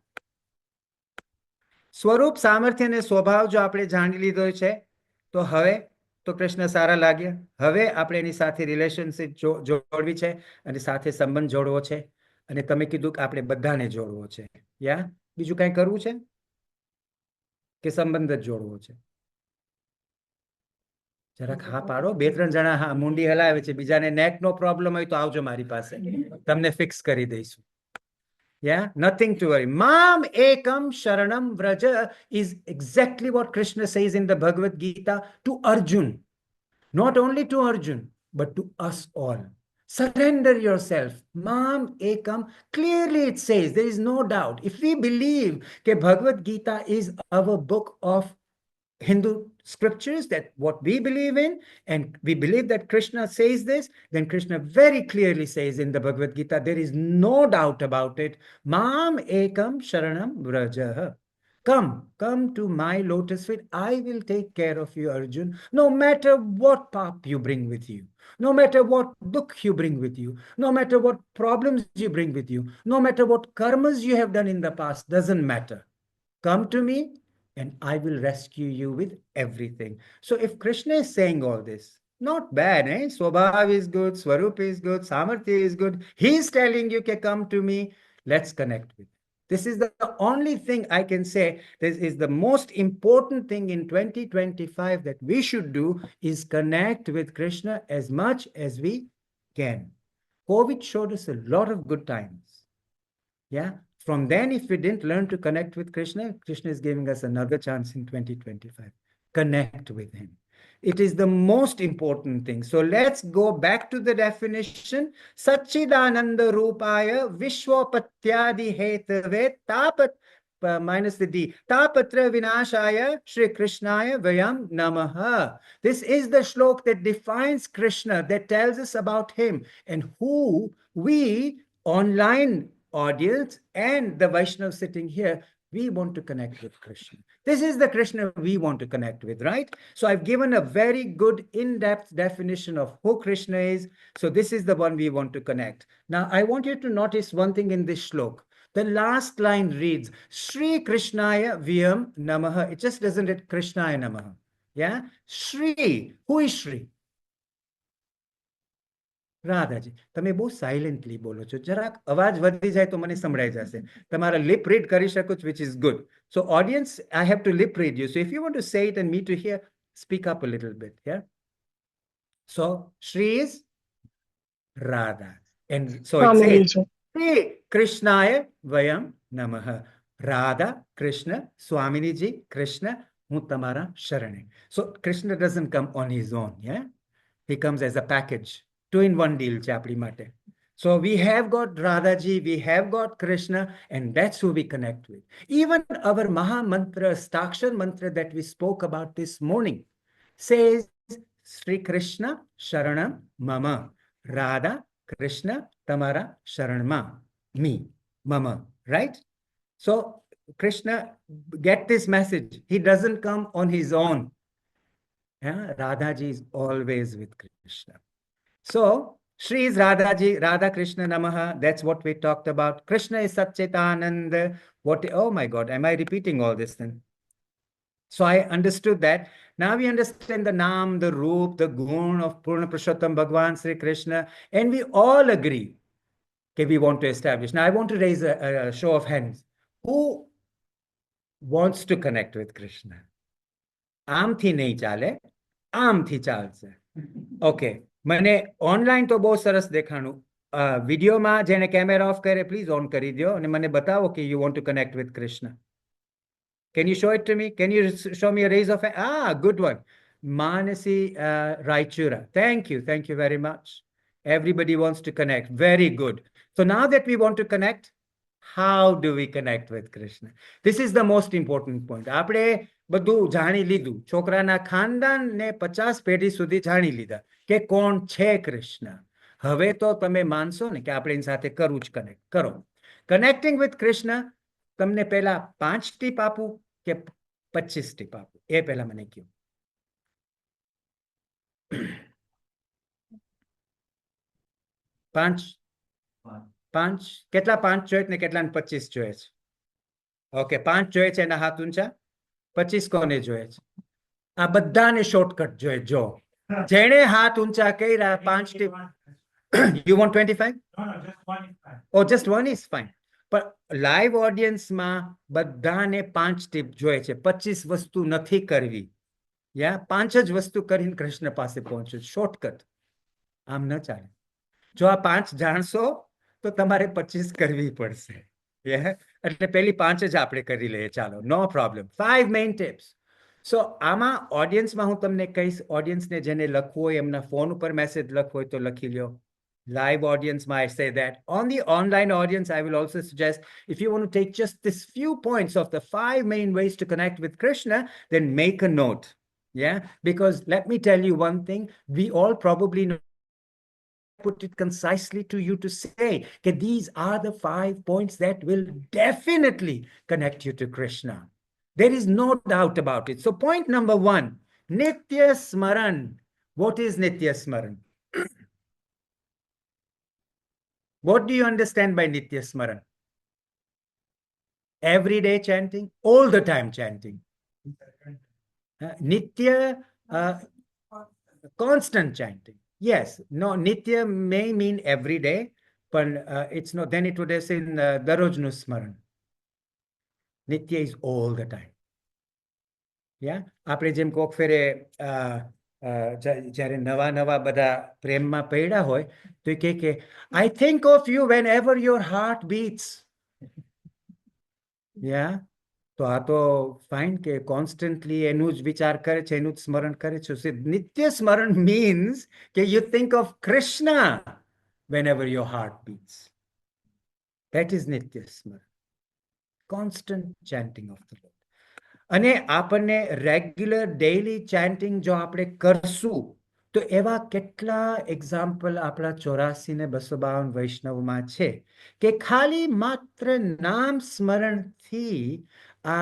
સ્વરૂપ, સામર્થ્ય અને સ્વભાવ જો આપણે જાણી લીધો છે, તો હવે તો કૃષ્ણ સારા લાગ્યા. હવે આપણે એની સાથે રિલેશનશિપ જોડવી છે અને સાથે સંબંધ જોડવો છે, અને તમે કીધું કે આપણે બધાને જોડવો છે. યા બીજું કાંઈ કરવું છે કે સંબંધ જ જોડવો છે? જરાક હા પાડો. 2-3 જણા હા મુંડી હલાવે છે, બીજાને નેક નો પ્રોબ્લેમ હોય તો આવજો મારી પાસે, તમને ફિક્સ કરી દઈશું. Yeah, nothing to worry. Mam ekam sharanam vraja is exactly what Krishna says in the Bhagavad Gita to Arjun. Not only to Arjun, but to us all. Surrender yourself. Mam ekam. Clearly it says, there is no doubt. If we believe that Bhagavad Gita is our book of Hindu scriptures, that what we believe in, and we believe that Krishna says this, then Krishna very clearly says in the Bhagavad Gita, there is no doubt about it. Mam ekam sharanam vraja. Come to my lotus feet. I will take care of you, Arjun. No matter what pap you bring with you, no matter what dukh you bring with you, no matter what problems you bring with you, no matter what karmas you have done in the past, doesn't matter. Come to me and I will rescue you with everything. So if Krishna is saying all this, not bad, eh? Swabhav is good, Swaroop is good, Samarthya is good. He's telling you, okay, come to me, let's connect with him. This is the only thing I can say. This is the most important thing in 2025 that we should do, is connect with Krishna as much as we can. COVID showed us a lot of good times. Yeah. From then, if we didn't learn to connect with Krishna, Krishna is giving us another chance in 2025. Connect with him. It is the most important thing. So let's go back to the definition. Satchidananda Rupaya Vishwapatyadi Hetave Tapat minus the D. Tapatra Vinashaya Shri Krishnaya Vayam Namaha. This is the shlok that defines Krishna, that tells us about him and who we online audience and the Vaishnav sitting here, we want to connect with Krishna. This is the Krishna we want to connect with, right? So I've given a very good in-depth definition of who Krishna is. So this is the one we want to connect. Now, I want you to notice one thing in this shlok. The last line reads, Shri Krishnaya Vyam Namaha. It just doesn't read Krishnaya Namaha. Yeah? Shri. Who is Shri? Radhaji તમે બહુ silently બોલો છો જરાક અવાજ વધી જાય તો મને સંભળાઈ જશે તમારા લિપ રીડ કરી શકો છો which is good. So audience, I have to lip read you. So if you want to say it and me to hear, speak up a little bit. Yeah. So Shri is Radha. And so it says, Shri Krishnaya Vayam Namaha. Radha, Krishna, Swaminiji, Krishna, હું તમારા શરણે. So Krishna doesn't come on his own. Yeah. He comes as a package. Two-in-one deal છે આપણી માટે. So we have got Radhaji, we have got Krishna, and that's who we connect with. Even our Maha Mantra, Stakshar Mantra that we spoke about this morning says, Sri Krishna Sharanam Mama. Radha Krishna Tamara Sharanma. Me. Mama. Right? So Krishna, get this message. He doesn't come on his own. Yeah? Radhaji is always with Krishna. So, Shri is Radhaji, Radha Krishna Namaha. That's what we talked about. Krishna is Satchitananda. What? Oh my God, am I repeating all this then? So I understood that. Now we understand the Naam, the Roop, the Gun of Purna Purushottam Bhagwan Sri Krishna. And we all agree that we want to establish. Now I want to raise a show of hands. Who wants to connect with Krishna? આમથી નહીં ચાલે, આમથી ચાલશે. Okay. મને online તો બહુ સરસ દેખાણું. વિડીયોમાં જેને કેમેરા ઓફ કરે પ્લીઝ ઓન કરી દો અને મને બતાવો કે you want to connect with Krishna. Can you show it to me? Can you show me a raise of hand? Ah, good one. Manasi Raichura. Thank you very much. Everybody wants to connect. Very good. So now that we want to connect, how do we connect with Krishna? This is the most important point. આપણે બધું જાણી લીધું. છોકરાના ખાનદાન ને 50 પેઢી સુધી જાણી લીધા કે કોણ છે કૃષ્ણ. હવે તો તમે માનશો ને કે આપણે એની સાથે કરવું જ કનેક્ટ કરો. કનેક્ટિંગ વિથ કૃષ્ણ તમને પહેલા 5 ટીપ આપું કે 25 ટીપ આપું એ પહેલા મને કહો. 5 કેટલા 5 જોઈએ ને કેટલા 25 જોઈએ છે? ઓકે 5 જોઈએ છે એના હાથ ઊંચા. 25 કોને જોઈએ છે? આ બધાને શોર્ટકટ જોઈએ. જો જેણે હાથ ઊંચા કર્યા 5 tip. You want 25? No, just one is fine. Oh, just one is fine. પણ લાઈવ ઓડિયન્સમાં બધાને 5 ટીપ જોઈએ છે. 25 વસ્તુ નથી કરવી. યા 5 જ વસ્તુ કરીને કૃષ્ણ પાસે પહોંચો. શોર્ટકટ આમ ન ચાલે. જો આ 5 જાણશો તો તમારે 25 કરવી પડશે. એટલે પેલી 5 જ આપણે કરી લઈએ. ચાલો, no problem. 5 main tips. So આમાં ઓડિયન્સમાં હું તમને કહીશ, ઓડિયન્સને જેને લખવું હોય એમના ફોન ઉપર મેસેજ લખવો હોય તો લખી લ્યો. Live audience, I say that. On the online audience, I will also suggest, if you want to take just this few points of the 5 main ways to connect with Krishna, then make a note. Yeah, because let me tell you one thing, we all probably know, put it concisely to you to say that these are the 5 points that will definitely connect you to Krishna. There is no doubt about it. So point number 1, Nitya Smaran. What is Nitya Smaran? What do you understand by Nitya Smaran? Everyday chanting, all the time chanting. Nitya, constant chanting. Yes, no, Nitya may mean every day, but it's not, then it would have said Darojnu Smaran. Nitya is all the time. Yeah, આપણે જેમ કોક ફેરે જ્યારે નવા નવા બધા પ્રેમમાં પડ્યા હોય તો કે I think of you whenever your heart beats. Yeah, તો આ તો ફાઇન કે કોન્સ્ટન્ટલી એનું જ વિચાર કરે છે, એનું જ સ્મરણ કરે છે. નિત્ય સ્મરણ means કે you think of Krishna whenever your heart beats. That is Nitya Smaran. Constant chanting of the Lord. અને આપણને રેગ્યુલર ડેઇલી ચેન્ટિંગ જો આપણે કરશું તો એવા કેટલા એક્ઝામ્પલ આપણા 84 ને 252 વૈષ્ણવમાં છે કે ખાલી માત્ર નામ સ્મરણથી આ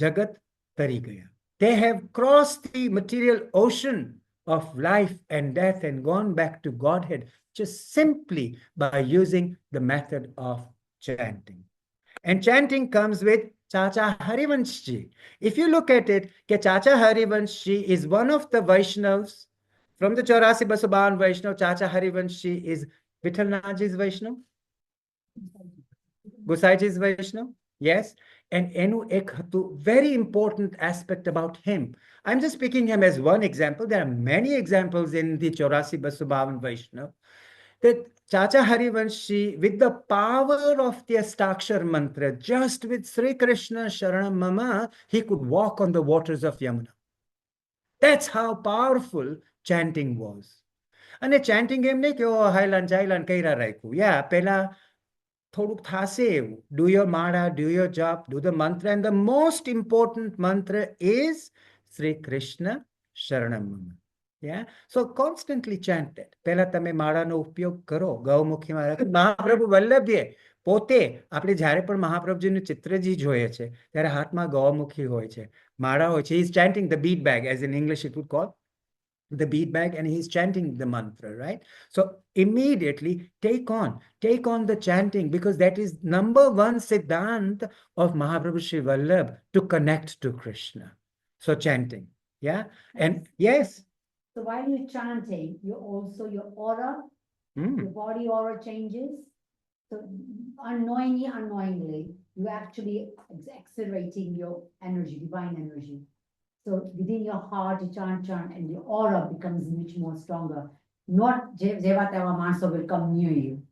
જગત તરી ગયા. They have crossed the material ocean of life and death and gone back to Godhead just simply by using the method of chanting. And chanting comes with Chacha Harivanshji. If you look at it, Chacha Harivanshji is one of the Vaishnavas from the 84 Vaishnav. Chacha Harivanshji is Vithalnathji's Vaishnav, Gosaiji's Vaishnav. Yes. And enu ek hatu very important aspect about him. I'm just picking him as one example. There are many examples in the 84 Vaishnav. That Chacha Harivanshi, with the power of the Astakshar mantra, just with Sri Krishna Sharanam Mama, he could walk on the waters of Yamuna. That's how powerful chanting was. And a chanting game ne kyo Highland Jailand Kaira Raiku. Yeah, Pela થોડુંક થાશે એવું. Do your mara, do your jap, do the mantra. And the most important mantra is Sri Krishna Sharanam Mama. Yeah. So constantly chant that. પહેલા તમે માળાનો ઉપયોગ કરો ગૌમુખીમાં. મહાપ્રભુ વલ્લભે પોતે આપણે જ્યારે પણ મહાપ્રભુજીનું ચિત્રજી જોઈએ છે ત્યારે હાથમાં ગૌમુખી હોય છે, માળા હોય છે. He is chanting the bead bag, as in English it would call the bead bag, and he's chanting the mantra, right? So immediately take on the chanting, because that is number one siddhant of Mahaprabhu Sri Vallabh to connect to Krishna. So chanting, yeah. And yes. So while you're chanting, you also, your aura, your body aura changes. So unknowingly, you're actually accelerating your energy, divine energy. So within your heart, you chant, and your aura becomes much more stronger. Not Jevatava Mansa will come near you.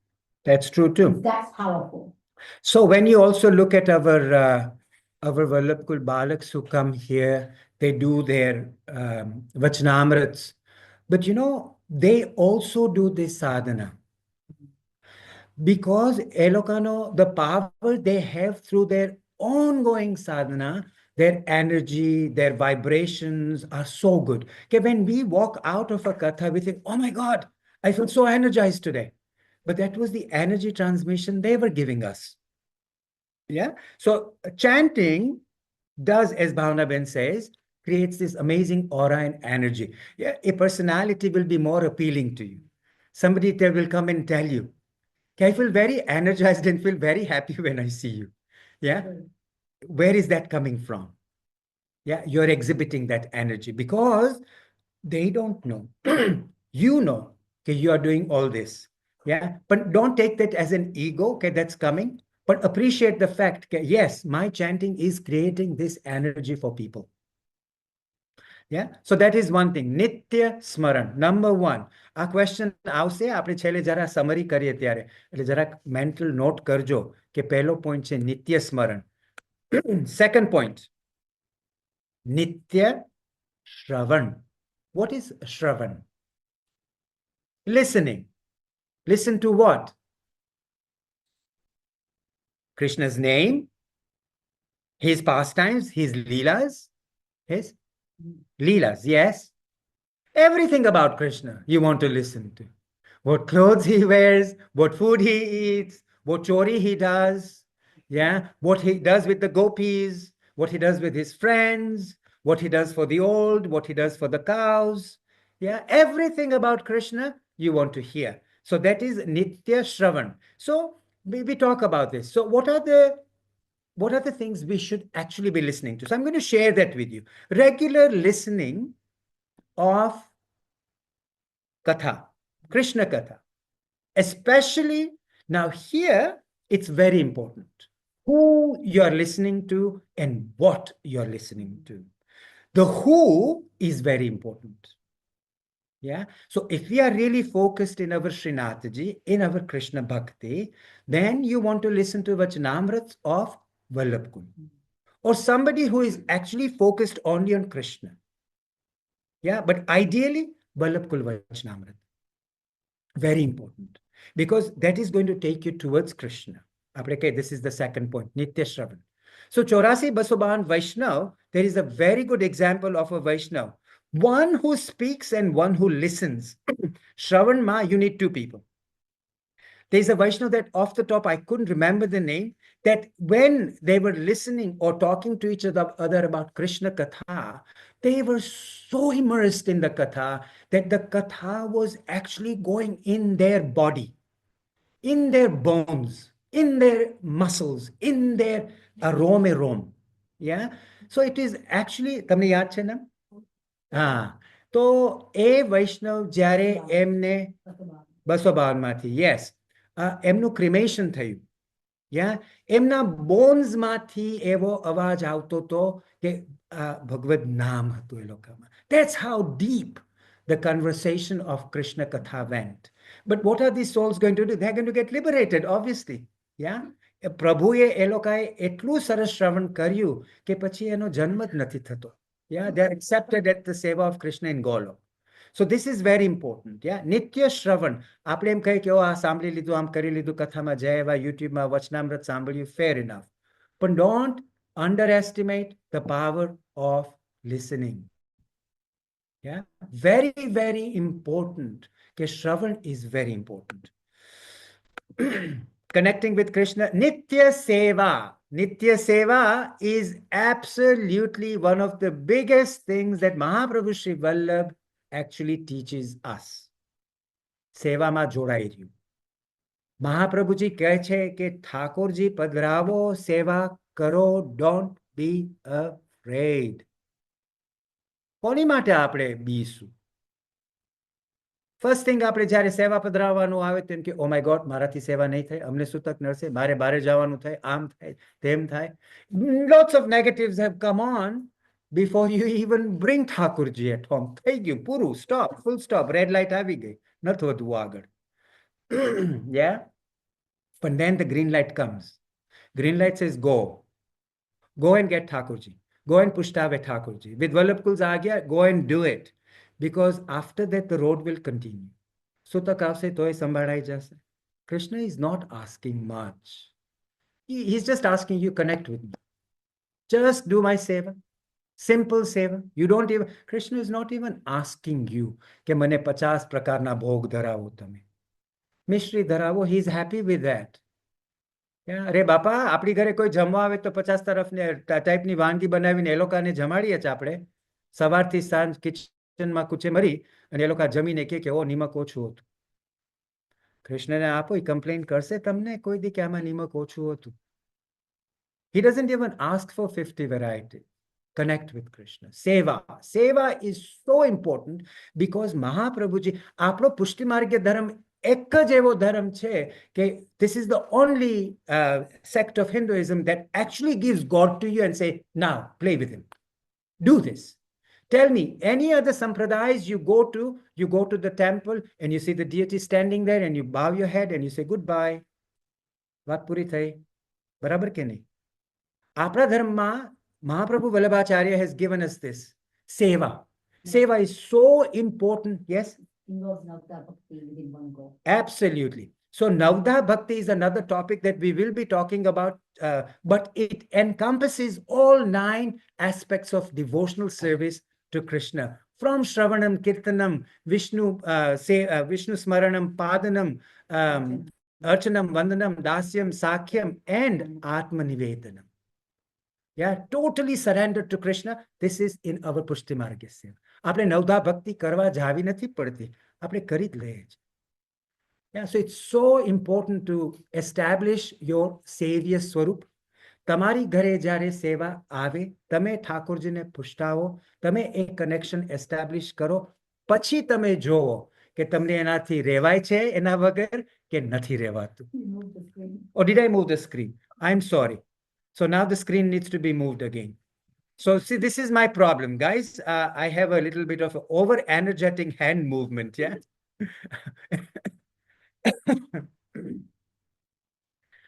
That's true too. That's powerful. So when you also look at our Vallabhkul Balaks who come here, they do their Vachanamrits. But you know, they also do this sadhana. Because Elokano, the power they have through their ongoing sadhana, their energy, their vibrations are so good. Okay, when we walk out of a katha, we think, oh my God, I feel so energized today. But that was the energy transmission they were giving us. Yeah. So chanting does, as Bhavna Ben says, creates this amazing aura and energy. Yeah, a personality will be more appealing to you. Somebody will come and tell you, I feel very energized and feel very happy when I see you. Yeah. Where is that coming from? Yeah, you're exhibiting that energy because they don't know. You know, okay, you are doing all this. Yeah, but don't take that as an ego, okay, that's coming. But appreciate the fact, okay, yes, my chanting is creating this energy for people. Yeah, so that is one thing. Nitya Smaran, number one. આ question આવશે, આપણે છેલ્લે જરા summary કરીએ ત્યારે, એટલે જરાક mental not કરજો કે પહેલો પોઈન્ટ છે નિત્ય સ્મરણ. Second point, Nitya Shravan. What is Shravan? Listening. Listen to what? Krishna's name, his pastimes, his leelas. His leelas, yes. Everything about Krishna you want to listen to. What clothes he wears, what food he eats, what chori he does, yeah, what he does with the gopis, what he does with his friends, what he does for the old, what he does for the cows. Yeah, everything about Krishna you want to hear. So that is Nitya Shravan. So we talk about this. So what are the things we should actually be listening to? So I'm going to share that with you. Regular listening of Katha, Krishna Katha. Especially now here, it's very important who you're listening to and what you're listening to. The who is very important. Yeah. So if we are really focused in our Shreenathji, in our Krishna Bhakti, then you want to listen to Vachanamrits of Vallabhkul. Or somebody who is actually focused only on Krishna. Yeah, but ideally, Vallabhkul Vachanamrit. Very important. Because that is going to take you towards Krishna. Okay, this is the second point, Nitya Shravan. So 84 252 Vaishnav, there is a very good example of a Vaishnav. One who speaks and one who listens. Shravan ma, you need two people. There's a Vaishnav that off the top, I couldn't remember the name, that when they were listening or talking to each other about Krishna Katha, they were so immersed in the Katha that the Katha was actually going in their body, in their bones, in their muscles, in their arome. Yeah. So it is actually, તમને યાદ છે ને? હા. તો એ વૈષ્ણવ જ્યારે એમને 252 માંથી, yes, એમનું ક્રિમેશન થયું. યા એમના બોન્સમાંથી એવો અવાજ આવતો હતો કે ભગવદ નામ હતું એ લોકોમાં. That's how deep the conversation of Krishna Katha went. But what are these souls going to do? They're going to get liberated, obviously. Yeah. પ્રભુએ એ લોકોએ એટલું સરસ શ્રવણ કર્યું કે પછી એનો જન્મ જ નથી થતો. Yeah, they're accepted at the seva of Krishna in Golok. So this is very important. Yeah, નિત્ય શ્રવણ. આપણે એમ કહીએ કે આ સાંભળી લીધું, આમ કરી લીધું, કથામાં જય યુટ્યુબમાં વચનામૃત સાંભળ્યું, fair enough. But don't underestimate the power of listening. Yeah, very, very important. કે શ્રવણ is very important. Connecting with Krishna, Nitya Seva. Nitya Seva is absolutely one of the biggest things that Mahaprabhu Sri Vallabh actually teaches us. Seva ma જોડાઈ રહ્યું. મહાપ્રભુજી કહે છે કે ઠાકોરજી પધરાવો, સેવા કરો, don't be afraid. કોની માટે આપણે બીશું? ફર્સ્ટ થિંગ, આપણે જ્યારે સેવા પધરાવવાનું આવે તેમ કે ઓ માય ગોડ, મારાથી સેવા નહીં થાય, અમને સૂતક નડશે, મારે બારે જવાનું થાય, આમ થાય, તેમ થાય. Lots of negatives have come on before you even bring Thakorji at home. થઈ ગયું, પૂરું, stop, full stop, red light આવી ગઈ, નથી વધવું આગળ. Yeah. But then the green light comes. Green light says go. Go and get Thakurji. Go and Pushtave Thakurji. With Vallabhkul's Agya, go and do it. Because after that, the road will continue. Sutak avse toy sambhalai jase. Krishna is not asking much. He's just asking you, connect with me. Just do my seva. Simple seva. You don't even, Krishna is not even asking you કે મને 50 પ્રકારના ભોગ ધરાવો તમે. મિશ્રી ધરાવો, he is happy with that. અરે બાપા, આપણી ઘરે કોઈ જમવા આવે તો 50 તરફની ટાઈપની વાનગી બનાવીને એ લોકોને જમાડીએ છે આપણે. સવારથી સાંજ કિચનમાં કૂચે મરી અને એ લોકો જમીને કે ઓ નિમક ઓછું હતું. કૃષ્ણને આપો, એ કમ્પ્લેન કરશે તમને કોઈ દી કે આમાં નિમક ઓછું હતું? He doesn't even ask for 50 variety. Connect with Krishna. Seva. Seva is so important because Mahaprabhuji, આપણો પુષ્ટિ માર્ગીય ધર્મ એક જ એવો ધર્મ છે કે this is the only sect of Hinduism that actually gives God to you and say, now play with him. Do this. Tell me, any other sampradayas you go to the temple and you see the deity standing there and you bow your head and you say goodbye. વાત પૂરી થઈ, બરાબર કે નહીં? આપણા ધર્મમાં Mahaprabhu Vallabhacharya has given us this. Seva. Seva is so important. Yes? Involves Navda Bhakti within one go. Absolutely. So Navda Bhakti is another topic that we will be talking about, but it encompasses all 9 aspects of devotional service to Krishna. From Shravanam, Kirtanam, Vishnu Smaranam, Padanam, Archanam, Vandanam, Dasyam, Sakhyam, and Atma Nivedanam. Yeah, totally surrendered to Krishna. This is in our Pushti Margya Seva. આપણે નવધા ભક્તિ કરવા જાવી નથી પડતી, આપણે કરી જ લઈએ છીએ. Yeah, so it's so important to establish your savior Swaroop. તમારી ઘરે જ્યારે સેવા આવે, તમે ઠાકોરજીને પુષ્ટાવો, તમે એક કનેક્શન એસ્ટાબ્લિશ કરો, પછી તમે જોવો કે તમને એનાથી રેવાય છે એના વગર કે નથી રેવાતું. Remove the screen. Or did I move the screen? I'm sorry. So now the screen needs to be moved again. So see, this is my problem, guys. I have a little bit of over energetic hand movement. Yeah.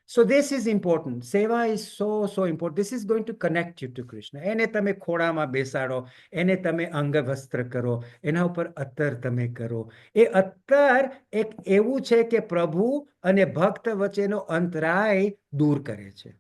So this is important. Seva is so important. This is going to connect you to Krishna. એને તમે ખોળામાં બેસાડો, એને તમે અંગવસ્ત્ર કરો, એના ઉપર અત્તર તમે કરો. એ અત્તર એક એવું છે કે પ્રભુ અને ભક્ત વચ્ચેનો અંતરાય દૂર કરે છે.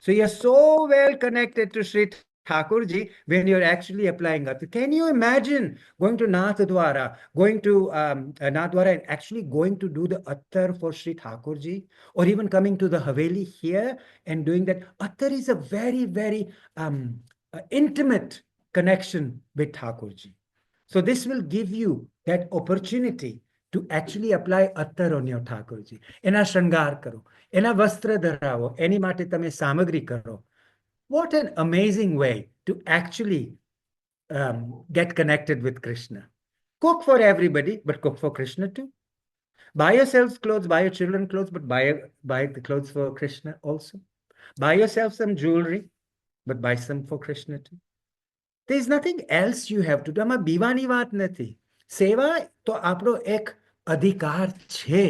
So you are so well connected to Sri Thakurji when you're actually applying it. Can you imagine going to Nathdwara, going to Nathdwara and actually going to do the Attar for Sri Thakurji, or even coming to the Haveli here and doing that? Attar is a very, very intimate connection with Thakurji. So this will give you that opportunity to actually apply Attar on your Thakurji. Ena Shrangar karo, ena Vastra dharavo, eni માટે તમે સામગ્રી કરો. What an amazing way to actually get connected with Krishna. Cook for everybody, but cook for Krishna too. Buy yourselves clothes, buy your children clothes, but buy the clothes for Krishna also. Buy yourself some jewelry, but buy some for Krishna too. There is nothing else you have to do. આમાં બીવાની વાત નથી. સેવા તો આપણો એક અધિકાર છે.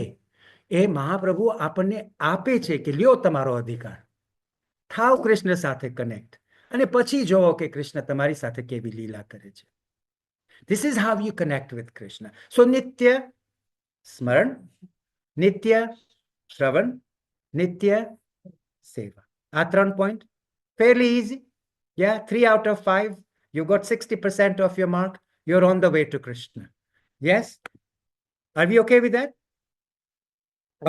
એ મહાપ્રભુ આપણને આપે છે કે લ્યો તમારો અધિકાર. થાવ કૃષ્ણ સાથે કનેક્ટ અને પછી જોવો કે કૃષ્ણ તમારી સાથે કેવી લીલા કરે છે. This is how you connect with Krishna. So nitya smaran, nitya shravan, nitya seva. આ 3 point fairly easy. Yeah, 3 out of 5. You got 60% of your mark. You're on the way to Krishna. Yes? Are we okay with that?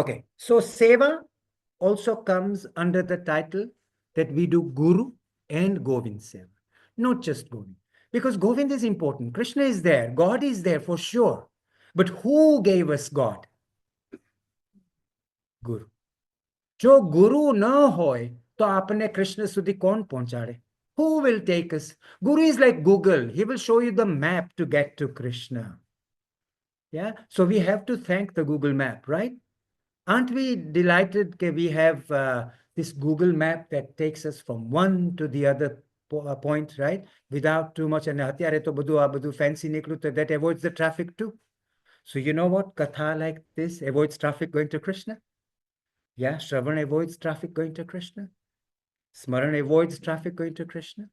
Okay. So seva also comes under the title that we do Guru and Govind Seva, not just Govind. Because Govind is important. Krishna is there. God is there for sure. But who gave us God? Guru. જો ગુરુ ન હોય તો આપણને કૃષ્ણ સુધી કોણ પહોંચાડે? Who will take us? Guru is like Google. He will show you the map to get to Krishna. Yeah. So we have to thank the Google map, right? Aren't we delighted that we have this Google map that takes us from one to the other point, right? Without too much. And અત્યારે તો બધું આ બધું fancy નીકળ્યું, so that avoids the traffic too. So you know what? Katha like this avoids traffic going to Krishna. Yeah, Shravan avoids traffic going to Krishna. Smaran avoids traffic going to Krishna.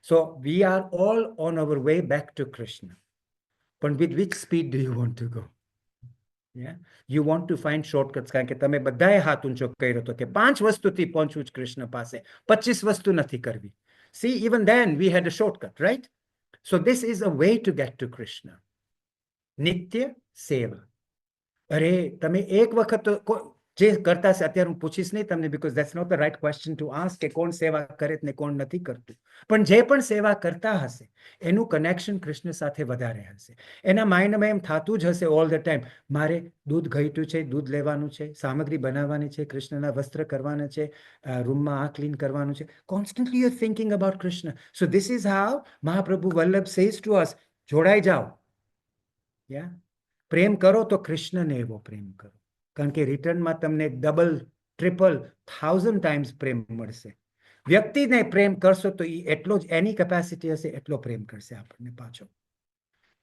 So we are all on our way back to Krishna. But with which speed do you want to go? Yeah, you want to find shortcuts. કારણ કે તમે બધાએ હાથ ઊંચો કર્યો હતો કે 5 વસ્તુથી પહોંચવું જ કૃષ્ણ પાસે, 25 વસ્તુ નથી કરવી. See, even then we had a shortcut, right? So this is a way to get to Krishna. Nitya seva. અરે તમે એક વખત જે કરતા છે, અત્યારે હું પૂછીશ નહીં તમને, because that's not the right question to ask કે કોણ સેવા કરે ને કોણ નથી કરતું. પણ જે પણ સેવા કરતા હશે એનું કનેક્શન કૃષ્ણ સાથે વધારે હશે. એના માઇન્ડમાં એમ થતું જ હશે ઓલ ધ ટાઈમ, મારે દૂધ ઘટ્યું છે, દૂધ લેવાનું છે, સામગ્રી બનાવવાની છે, કૃષ્ણના વસ્ત્ર કરવાના છે, રૂમમાં આ ક્લીન કરવાનું છે. Constantly you're thinking about Krishna. So this is how Mahaprabhu Vallabh says to us, જોડાઈ જાઓ. Yeah, પ્રેમ કરો તો કૃષ્ણને એવો પ્રેમ કરો, કારણ કે રિટર્નમાં તમને ડબલ ટ્રિપલ 1000 times પ્રેમ મળશે. વ્યક્તિને પ્રેમ કરશો તો એ એટલો જ એની કેપેસિટી હશે એટલો પ્રેમ કરશે આપણને પાછો.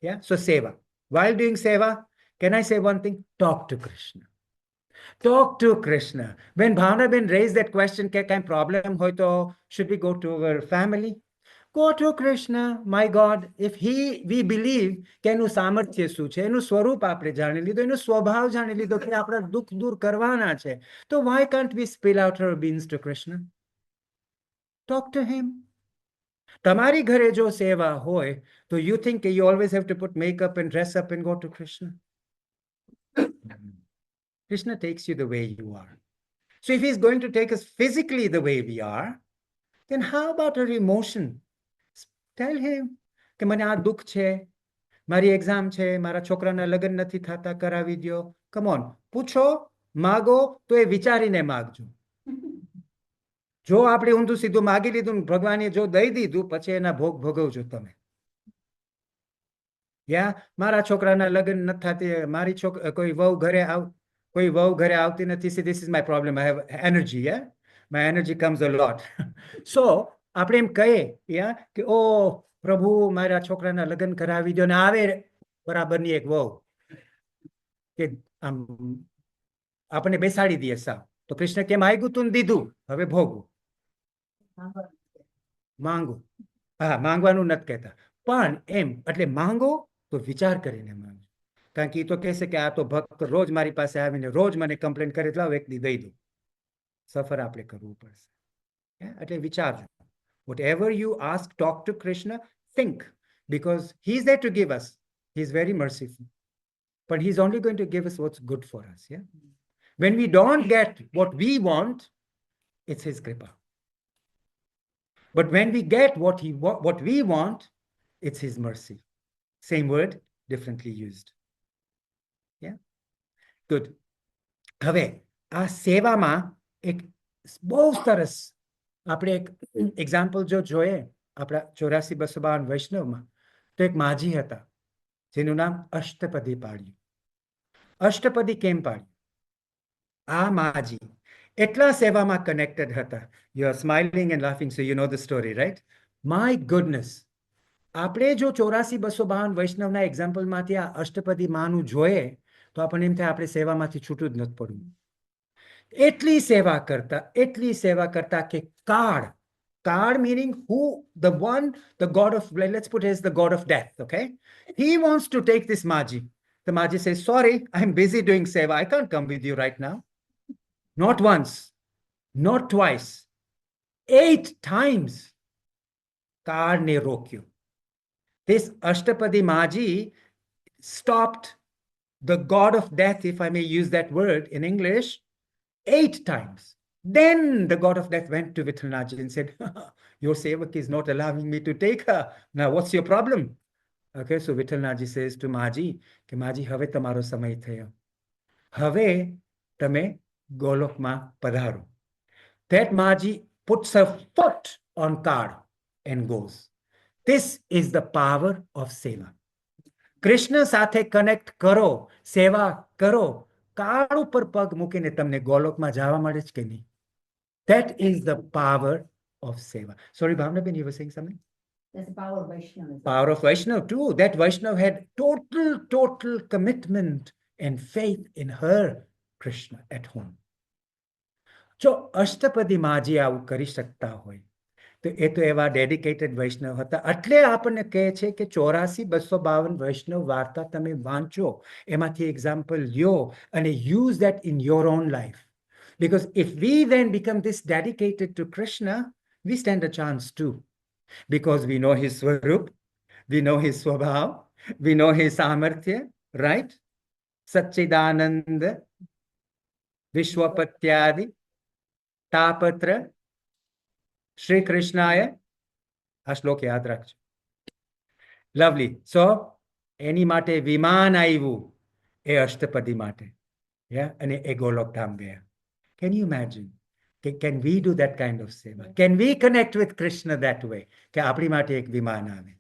Yeah, so seva. While doing seva, can I say one thing? Talk to Krishna. Talk to Krishna. When Bhavna Ben raised that question, કે કાંઈ problem હોય તો should we go to our family? Go to Krishna, my God. If we believe કે એનું સામર્થ્ય શું છે, એનું સ્વરૂપ આપણે જાણી લીધું, એનો સ્વભાવ જાણી લીધો કે આપણા દુઃખ દૂર કરવાના છે, તો why can't we spill out our beans to Krishna? Talk to him. તમારી ઘરે જો સેવા હોય તો you think you always have to put makeup and dress up and go to Krishna? Krishna takes you the way you are. So if he's going to take us physically the way we are, then how about our emotion? Tell him કે મને આ દુઃખ છે, મારી exam છે, મારા છોકરાના લગ્ન નથી થતા, કરાવી દ્યો. કમ ઓન, પૂછો, માગો તો એ વિચારીને માગજો. જો આપણે ઊંધું સીધું માગી લીધું, ભગવાને જો દઈ દીધું, પછી એના ભોગ ભોગવજો તમે. યા મારા છોકરાના લગ્ન નથી થતી, મારી કોઈ વહુ ઘરે આવતી નથી. See, this is my problem. I have energy, yeah? My energy comes a lot. So આપણે એમ કહીએ, yeah, કે ઓ પ્રભુ મારા છોકરાના લગ્ન કરાવી દો, ને આવે બરાબરની એક વહુ કે આમ આપણને બેસાડી દે સાવ. તો કૃષ્ણ કેમ આવ્યું તું ને દીધું, હવે ભોગવું. માંગો. હા, માંગવાનું નથી કહેતા, પણ એમ એટલે માંગો તો વિચાર કરીને માંગો. કારણ કે એ તો કહેશે કે આ તો ભક્ત રોજ મારી પાસે આવીને રોજ મને કમ્પ્લેન કરે, લાવ એક દી દઈ દઉં. સફર આપણે કરવું પડશે. એટલે વિચારજો. Whatever you ask, talk to Krishna, think, because he's there to give us. He's very merciful. But he's only going to give us what's good for us. Yeah. When we don't get what we want, it's his kripa. But when we get what we want, it's his mercy. Same word, differently used. Yeah. Good. હવે આ સેવામાં એક બહુ સરસ આપણે એક example જો જોઈએ આપણા 84-252 વૈષ્ણવમાં તો એક માજી હતા જેનું નામ અષ્ટપદી પાડ્યું. અષ્ટપદી કેમ પાડ્યું? આ માજી એટલા સેવામાં કનેક્ટેડ હતા. You are smiling and laughing, so you know the story, right? My goodness, આપણે જો 84-252 વૈષ્ણવના એક્ઝામ્પલમાંથી આ અષ્ટપદી માનું જોઈએ તો આપણને એમ થાય આપણે સેવામાંથી છૂટું જ નથી પડવું. એટલી સેવા કરતા કે કાળ meaning who, the one, the god of, let's put it as the god of death, okay? He wants to take this maji. The maji says, sorry, I'm busy doing seva, I can't come with you right now. Not once, not twice, 8 times kaal ne rokyu. This Ashtapadi maji stopped the god of death, if I may use that word in English, 8 times. Then the god of death went to Vithalnaji and said, your sevak is not allowing me to take her. Now, what's your problem? Okay, so Vithalnaji says to Maji, કે માજી હવે તમારો સમય થયો. હવે તમે ગોલોકમાં પધારો. That Maji puts her foot on card and goes. This is the power of seva. Krishna સાથે કનેક્ટ કરો, સેવા કરો, કાળ ઉપર પગ મૂકીને તમને ગોલોકમાં જવા મળે છે કે નહીં? That is the power of seva. Sorry, Bhavnaben, you were saying something? That's the power of Vaishnavism. Power of Vaishnav too. That Vaishnav had total commitment and faith in her Krishna at home. જો અષ્ટપદી માજી આવું કરી શકતા હોય તો એ તો એવા dedicated વૈષ્ણવ હતા. એટલે આપણને કહે છે કે 84-252 વૈષ્ણવ વાર્તા તમે વાંચો, એમાંથી એક્ઝામ્પલ લ્યો અને use that in your own life. Because if we then become this dedicated to Krishna, we stand a chance too. Because we know his Swaroop, we know his Swabhav, we know his Samarthya, right? Satchidananda, Vishwapatyadi, Tapatra, Shri Krishnaya. આ શ્લોક યાદ રાખજો. Lovely. So, એની માટે વિમાન આવ્યું એ અષ્ટપદી માટે. Yeah, અને એ ગોલોકધામ ગયા. Can you imagine? Can we do that kind of seva? Can we connect with Krishna that way? કે આપણી માટે એક વિમાન આવે.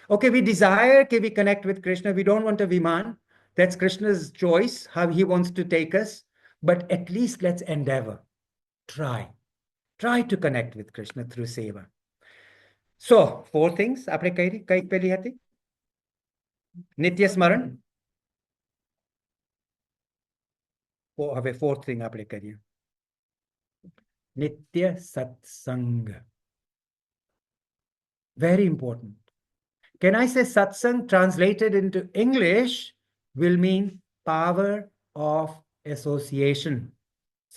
Okay, we desire કે we connect with Krishna. We don't want a viman. That's Krishna's choice, how he wants to take us. But at least let's endeavor. Try to connect with Krishna through seva. So, 4 things. આપણે કઈ પેલી હતી? નિત્ય સ્મરણ. હવે 4th thing આપણે કરીએ. Nitya Satsang. Very important. Can I say satsang translated into English will mean power of association.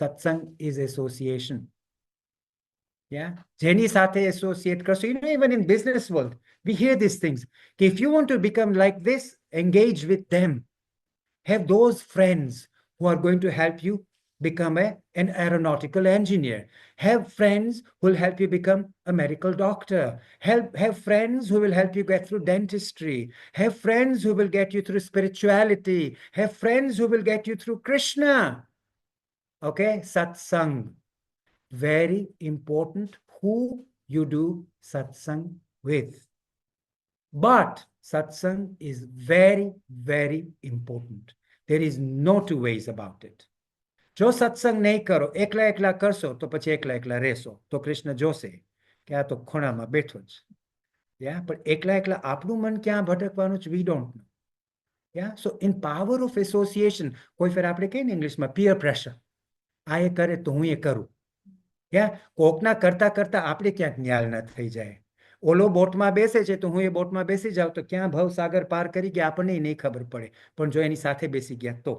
Satsang is association. Yeah. Jenny Sate associate. So, you know, even in business world, we hear these things. If you want to become like this, engage with them. Have those friends who are going to help you become an aeronautical engineer. Have friends who will help you become a medical doctor. Have friends who will help you get through dentistry. Have friends who will get you through spirituality. Have friends who will get you through Krishna. Okay, satsang. Very important who you do satsang with. But satsang is very, very important. There is no 2 ways about it. જો સત્સંગ નહીં કરો, એકલા કરશો તો પછી એકલા રહેશો તો કૃષ્ણ જોશે કે આ તો ખૂણામાં બેઠો જ. Yeah, પણ એકલા આપણું મન ક્યાં ભટકવાનું છે, we don't know. Yeah, so in power of association, કોઈ ફેર આપણે કહીએ ને ઇંગ્લિશમાં peer pressure. આ એ કરે તો હું એ કરું. Yeah, કોકના કરતા આપણે ક્યાંક ન્યાલ ન થઈ જાય. ઓલો બોટમાં બેસે છે તો હું એ બોટમાં બેસી જાઉં તો ક્યાં ભવસાગર પાર કરી ગયા આપણને નહીં ખબર પડે. પણ જો એની સાથે બેસી ગયા તો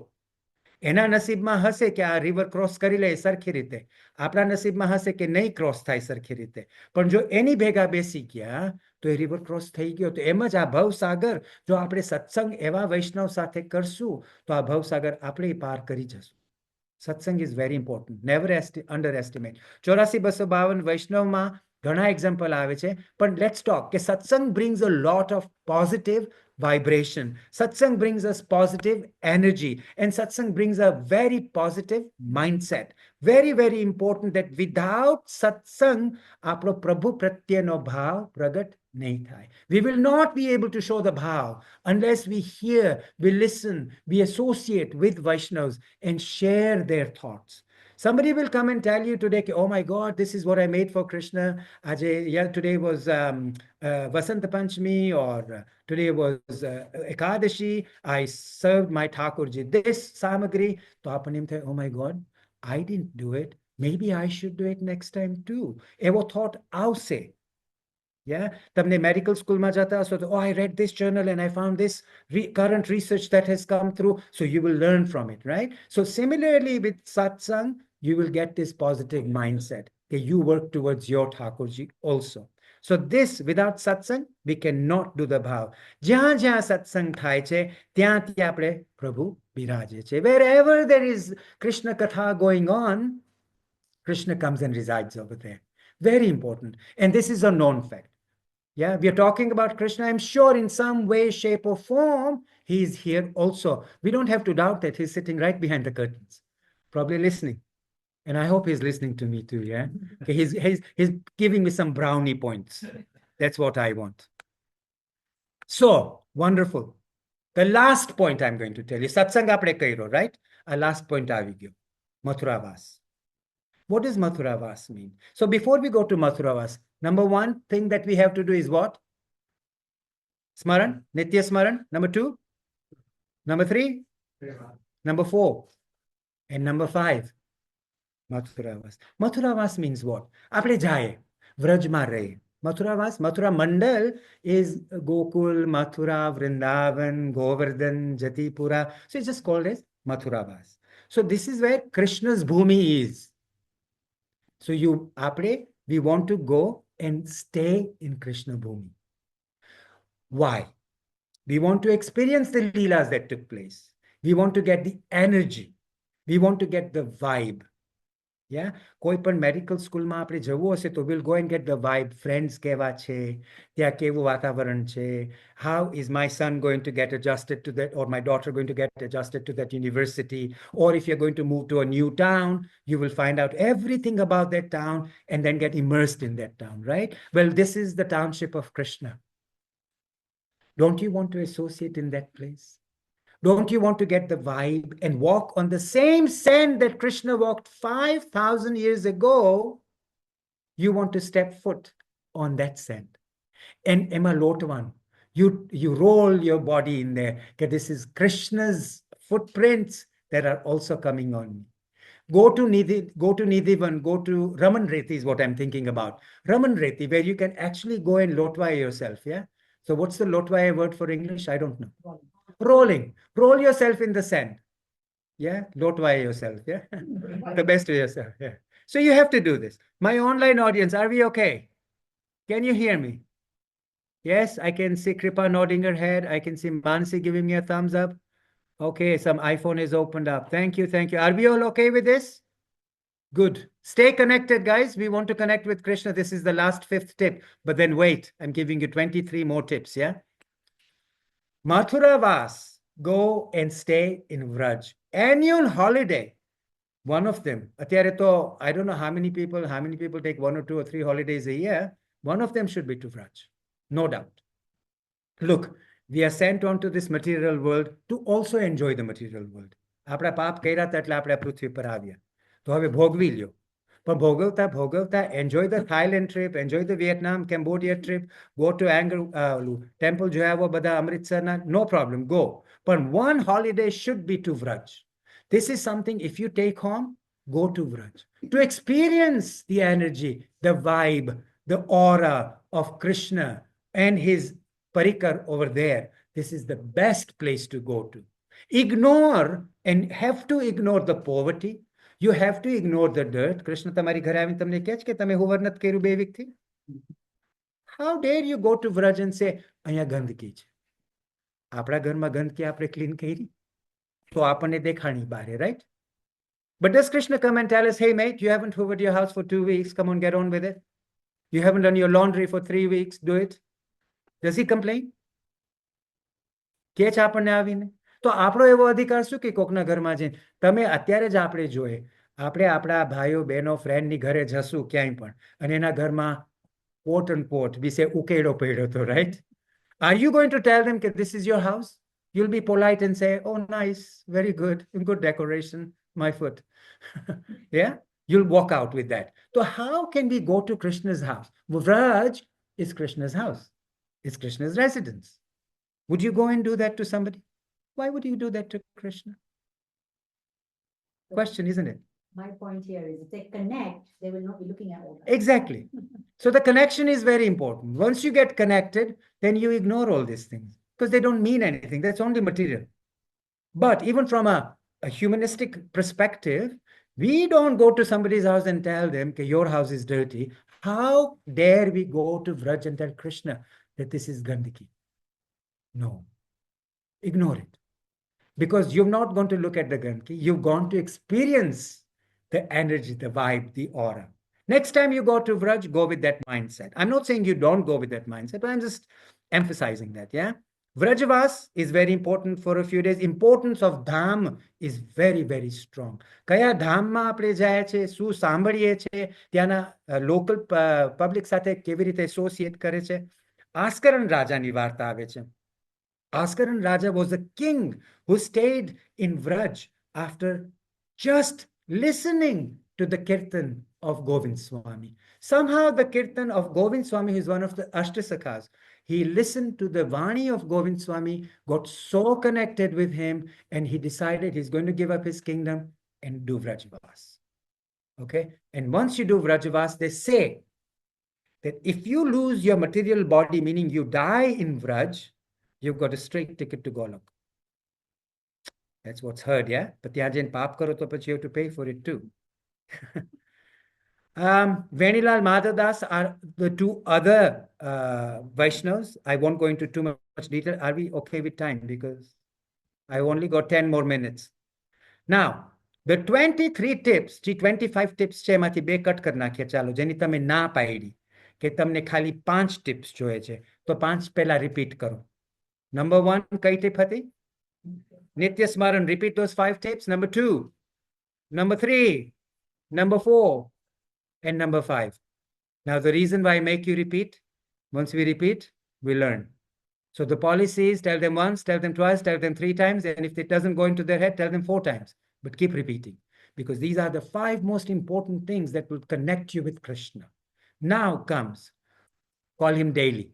એના નસીબમાં હશે કે આ રિવર ક્રોસ કરી લે સરખી રીતે, આપણા નસીબમાં હશે કે નહીં ક્રોસ થાય સરખી રીતે, પણ જો એની ભેગા બેસી ગયા તો એ રિવર ક્રોસ થઈ ગયો. તો એમ જ આ ભવસાગર, જો આપણે સત્સંગ એવા વૈષ્ણવ સાથે કરશું તો આ ભવસાગર આપણે પાર કરી જશું. સત્સંગ is very important, never under estimate. 84,252 વૈષ્ણવમાં ઘણા એક્ઝામ્પલ આવે છે, પણ લેટ્સ ટોક કે સત્સંગ brings a lot of positive vibration. Satsang brings us positive energy, and satsang brings a very positive mindset. Very, very important that without satsang, આપણો પ્રભુ પ્રત્યેનો ભાવ પ્રગટ નહીં થાય. We will not be able to show the bhav unless we hear, we listen, we associate with Vaishnavas and share their thoughts. Somebody will come and tell you today, oh my God, this is what I made for Krishna. Yeah, today was Vasant Panchami, or today was Ekadashi. I served my Thakurji this samagri. To apan em થાય, oh my God, I didn't do it. Maybe I should do it next time too. એવો thought આવશે. Yeah, તમને medical school માં જતા હશો તો, oh, I read this journal and I found this current research that has come through. So you will learn from it, right? So similarly with satsang, you will get this positive mindset that you work towards your Thakurji also. So this, without satsang, we cannot do the bhav. જ્યાં જ્યાં સત્સંગ થાય છે, ત્યાં ત્યાં આપણે પ્રભુ બિરાજે છે. Wherever there is Krishna Katha going on, Krishna comes and resides over there. Very important. And this is a known fact. Yeah, we are talking about Krishna. I'm sure in some way, shape, or form, he is here also. We don't have to doubt that he's sitting right behind the curtains, probably listening. And I hope he's listening to me too, yeah? Okay, he's giving me some brownie points. That's what I want. So, wonderful. The last point I'm going to tell you, satsang apne kairo, right? A last point avi gyo. Mathuravas. What does Mathuravas mean? So before we go to Mathuravas, number one thing that we have to do is what? Smaran, Nitya Smaran. Number two. Number three. Number four. And number five. Mathuravas. Mathuravas means what? Apne jaye. Vrajma rahe. Mathuravas, Mathura Mandal is Gokul, Mathura, Vrindavan, Govardhan, Jatipura. So it's just called as Mathuravas. So this is where Krishna's bhumi is. So we want to go and stay in Krishna Bhumi. Why? We want to experience the leelas that took place. We want to get the energy. We want to get the vibe. Yeah, કોઈ પણ medical સ્કૂલમાં આપણે જવું હશે તો we'll go and get the vibe. Friends કેવા છે, ત્યાં કેવું વાતાવરણ છે, how is my son going to get adjusted to that, or my daughter going to get adjusted to that university, or if you're going to move to a new town, you will find out everything about that town and then get immersed in that town, right? Well, this is the township of Krishna. Don't you want to associate in that place? Don't you want to get the vibe and walk on the same sand that Krishna walked 5,000 years ago? You want to step foot on that sand. And Emma Lotwan, you roll your body in there. Okay, this is Krishna's footprints that are also coming on me. Go to Nidhivan, go to Raman Reti is what I'm thinking about. Raman Reti, where you can actually go and lotvaya yourself, yeah? So what's the lotvaya word for English? I don't know. Rolling. Roll yourself in the sand. Yeah, lotvaya yourself, yeah? The best of yourself, yeah. So you have to do this. My online audience, are we okay? Can you hear me? Yes, I can see Kripa nodding her head. I can see Mansi giving me a thumbs up. Okay, some iPhone is opened up. Thank you, thank you. Are we all okay with this? Good. Stay connected, guys. We want to connect with Krishna. This is the last 5th tip. But then wait, I'm giving you 23 more tips, yeah? Mathuravas, go and stay in Vraj. Annual holiday, one of them. Atyare to, I don't know how many people take 1 or 2 or 3 holidays a year. One of them should be to Vraj, no doubt. Look, we are sent onto this material world to also enjoy the material world. આપણા પાપ કર્યા હતા એટલે આપણે પૃથ્વી પર આવ્યા. તો હવે ભોગવી લ્યો. પણ ભોગવતા enjoy the Thailand trip, enjoy the Vietnam, Cambodia trip, go to temple જોયા આવો બધા અમૃતસરના, no problem, go. But one holiday should be to Vraj. This is something, if you take home, go to Vraj. To experience the energy, the vibe, the aura of Krishna and his parikar over there. This is the best place to go to. Ignore and have to ignore the poverty. You have to ignore the dirt. Krishna તમારી ઘરે આવીને તમને કહે છે કે તમે હોવર નથી કર્યું 2 વીકથી? How dare you go to Vraj and say અહીંયા ગંદકી છે? આપણા ઘરમાં ગંદકી આપણે ક્લીન કરી તો આપણને દેખાણી બારે, right? But does Krishna come and tell us, hey mate, you haven't hoovered your house for 2 weeks, come on, get on with it? You haven't done your laundry for 3 weeks, do it? Does he complain? કે છે આપણને આવીને? તો આપણો એવો અધિકાર શું કે કોકના ઘરમાં જઈને તમે અત્યારે જ આપણે જોઈએ આપણે આપણા ભાઈઓ બહેનો ફ્રેન્ડની ઘરે જશું ક્યાંય પણ અને એના ઘરમાં quote unquote we say ઉકેડો પડ્યો તો, right? Are you going to tell them that this is your house? You'll be polite and say, oh nice, very good, good decoration, my foot. Yeah, you'll walk out with that. So how can we go to Krishna's house? Vraj is Krishna's house, it's Krishna's residence. Would you go and do that to somebody? Why would you do that to Krishna? Question, isn't it? My point here is if they connect, they will not be looking at all that. Exactly. So the connection is very important. Once you get connected, then you ignore all these things because they don't mean anything. That's only material. But even from a humanistic perspective, we don't go to somebody's house and tell them that your house is dirty. How dare we go to Vraj and tell Krishna that this is Gandaki? No. Ignore it. Because you're not going to look at the Gandaki. You've gone to experience the energy, the vibe, the aura. Next time you go to Vraj, go with that mindset. I'm not saying you don't go with that mindset, but I'm just emphasizing that, yeah? Vrajavas is very important for a few days. Importance of Dham is very, very strong. કયા ધામમાં આપણે જાય છે, શું સાંભળીએ છે, ત્યાંના local public સાથે કેવી રીતે associate કરે છે. આસ્કરન રાજાની વાર્તા આવે છે. Askaran Raja was a king who stayed in Vraj after just listening to the kirtan of Govind Swami. Somehow the kirtan of Govind Swami, who is one of the Ashtasakhas, he listened to the Vani of Govind Swami, got so connected with him, and he decided he's going to give up his kingdom and do Vrajavas. Okay? And once you do Vrajavas, they say that if you lose your material body, meaning you die in Vraj, you've got a straight ticket to Golok. That's what's heard, yeah? But ત્યાં જઈને પાપ કરો તો પછી you have to pay for it too. Venilal Madhadas are the two other Vaishnavas. I won't go into too much detail. Are we okay with time? Because I only got 10 more minutes. Now, the 23 tips, 25 tips છે એમાંથી 2 cut કરી નાખીએ ચાલો, જેની તમે ના પાડી કે તમને ખાલી 5 ટિપ્સ જોઈએ છે, તો 5 પહેલા રિપીટ કરો. Number 1, કઈ ટિપ હતી? Nitya Smaran, repeat those 5 tips. Number 2, number 3, number 4, and number 5. Now, the reason why I make you repeat, once we repeat, we learn. So the policy is tell them once, tell them twice, tell them 3 times, and if it doesn't go into their head, tell them 4 times. But keep repeating, because these are the 5 most important things that will connect you with Krishna. Now comes, call him daily.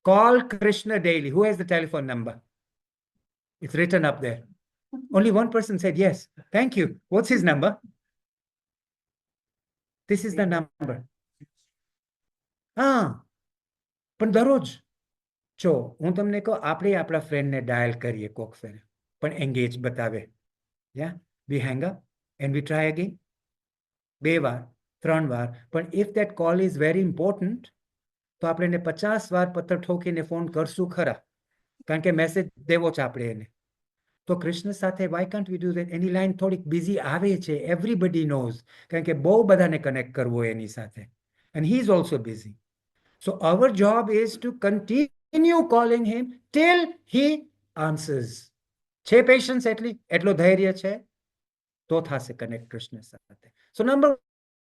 Call Krishna daily. Who has the telephone number? It's written up there. Only one person said yes. Thank you. What's his number? This is the number. પણ દરરોજ જો હું તમને કહું આપણે આપણા ફ્રેન્ડને dial કરીએ કોક ફેરે પણ એંગેજ બતાવે. Yeah, we hang up and we try again. 2 વાર 3 વાર. પણ if that call is very important, તો આપણે એને 50 વાર પત્ર ઠોકીને ફોન કરશું ખરા, કારણ કે મેસેજ દેવો છે આપણે એને. તો કૃષ્ણ સાથે why can't we do that? Any line થોડીક બિઝી આવે છે, everybody knows, કારણ કે બહુ બધાને કનેક્ટ કરવો એની સાથે, and he is also busy. So our job is to continue calling him till he answers. છે પેશન્સ એટલો ધૈર્ય છે તો થશે કનેક્ટ કૃષ્ણ સાથે. So number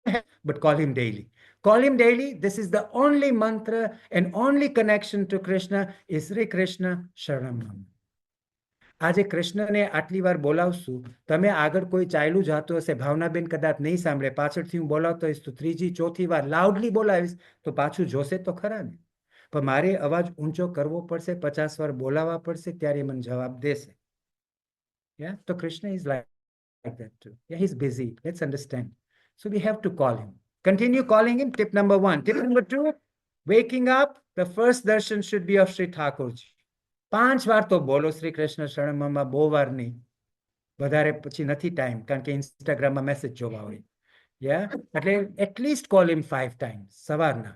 1, but call him daily. Call him daily. This is the only mantra and only connection to Krishna is Hare Krishna Sharanam. આજે કૃષ્ણને આટલી વાર બોલાવશું, તમે આગળ કોઈ ચાલ્યું જાતો હશે, ભાવનાબેન કદાચ નહીં સાંભળે, પાછળથી હું બોલાવતો હોઈશ તો 3જી 4થી વાર લાઉડલી બોલાવીશ તો પાછું જોશે તો ખરા ને. પણ મારે અવાજ ઊંચો કરવો પડશે, 50 વાર બોલાવવા પડશે, ત્યારે મને જવાબ દેશે. Yeah, so Krishna is like that too. Yeah, he's busy. Let's understand. So we have to call him. Continue calling him. Tip number 1. Tip number 2, waking up, the first darshan should be of Sri Thakurji. 5 વાર તો બોલો શ્રી કૃષ્ણ શરણમમાં, બહુ વાર નહીં. વધારે પછી નથી time, કારણ કે ઇન્સ્ટાગ્રામમાં મેસેજ જોવા હોય. Yeah, at least call him 5 times, Savarna,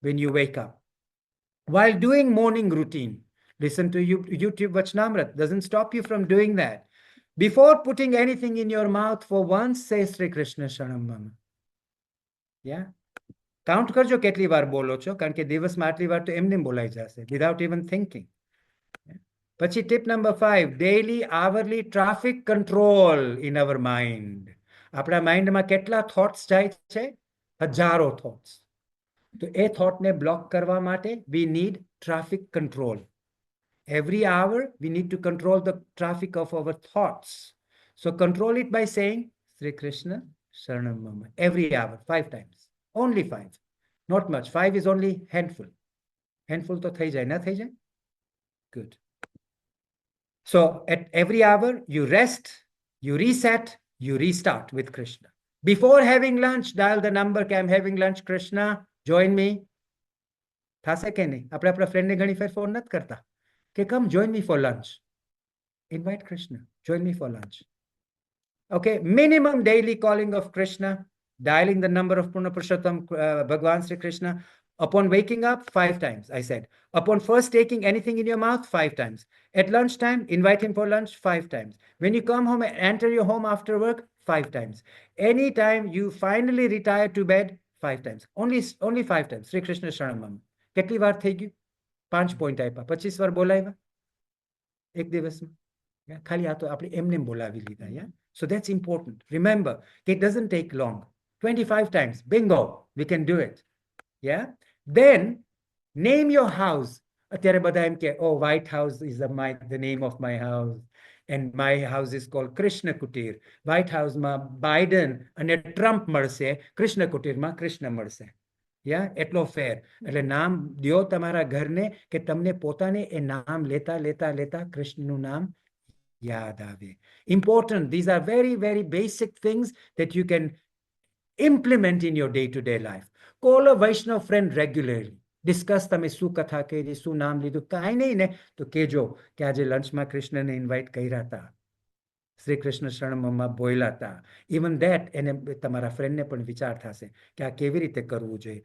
when you wake up. While doing morning routine, listen to YouTube Vachnamrit. Doesn't stop you from doing that. Before putting anything in your mouth, for once say Sri Krishna Sharanam Mama. Yeah. Count કરજો કેટલી વાર બોલો છો, કારણ કે દિવસમાં આટલી વાર તો એમને બોલાઈ જશે, without even thinking. પછી tip number 5, daily hourly traffic control in our mind. આપણા માઇન્ડમાં કેટલા થોટ્સ જાય છે? હજારો થોટ્સ. તો એ થોટને બ્લોક કરવા માટે we need traffic control. Every hour we need to control the traffic of our thoughts. So control it by saying Sri Krishna Sharanam Mama every hour, 5 times. Only 5. Not much. 5 is only handful. Handful to thai jai, na thai jai? Good. So at every hour you rest, you reset, you restart with Krishna. Before having lunch, dial the number કે I'm having lunch, Krishna, join me. થાશે કે નહીં? આપણે આપણા ફ્રેન્ડને ઘણી ફેર phone નથી કરતા કે come join me for lunch. Invite Krishna, join me for lunch. Okay, minimum daily calling of Krishna, dialing the number of Purna Purushottam Bhagwan Sri Krishna. Upon waking up, 5 times, I said. Upon first taking anything in your mouth, 5 times. At lunchtime, invite him for lunch, 5 times. When you come home and enter your home after work, 5 times. Anytime you finally retire to bed, 5 times. Only 5 times. Sri Krishna Sharanam Mama. કેટલી વાર થઈ ગયું? 5 point આપ્યા, 25 વાર બોલાવ્યા એક દિવસમાં. ખાલી આ તો આપણે એમને બોલાવી લીધા. Yeah, so that's important. Remember, it doesn't take long. 25 times, bingo, we can do it. Yeah, then name your house. અત્યારે બધા એમ કે oh, White House is the name of my house, and my house is called Krishna Kutir. White House માં Biden અને Trump મળશે, Krishna Kutir માં Krishna મળશે. Yeah, એટલો ફેર. એટલે નામ દ્યો તમારા ઘરને કે તમને પોતાને એ નામ લેતા લેતા લેતા કૃષ્ણનું નામ યાદ આવે. Important. These are very, very basic things that you can implement in your day-to-day life. Call a Vaishnav friend regularly. Discuss તમે શું કથા કરી, શું નામ લીધું, કાંઈ નહીં ને તો કહેજો કે આજે લંચમાં કૃષ્ણને ઇન્વાઇટ કર્યા હતા, શ્રી કૃષ્ણ શરણમમાં બોયલા હતા. Even that એને તમારા ફ્રેન્ડને પણ વિચાર થશે કે આ કેવી રીતે કરવું જોઈએ.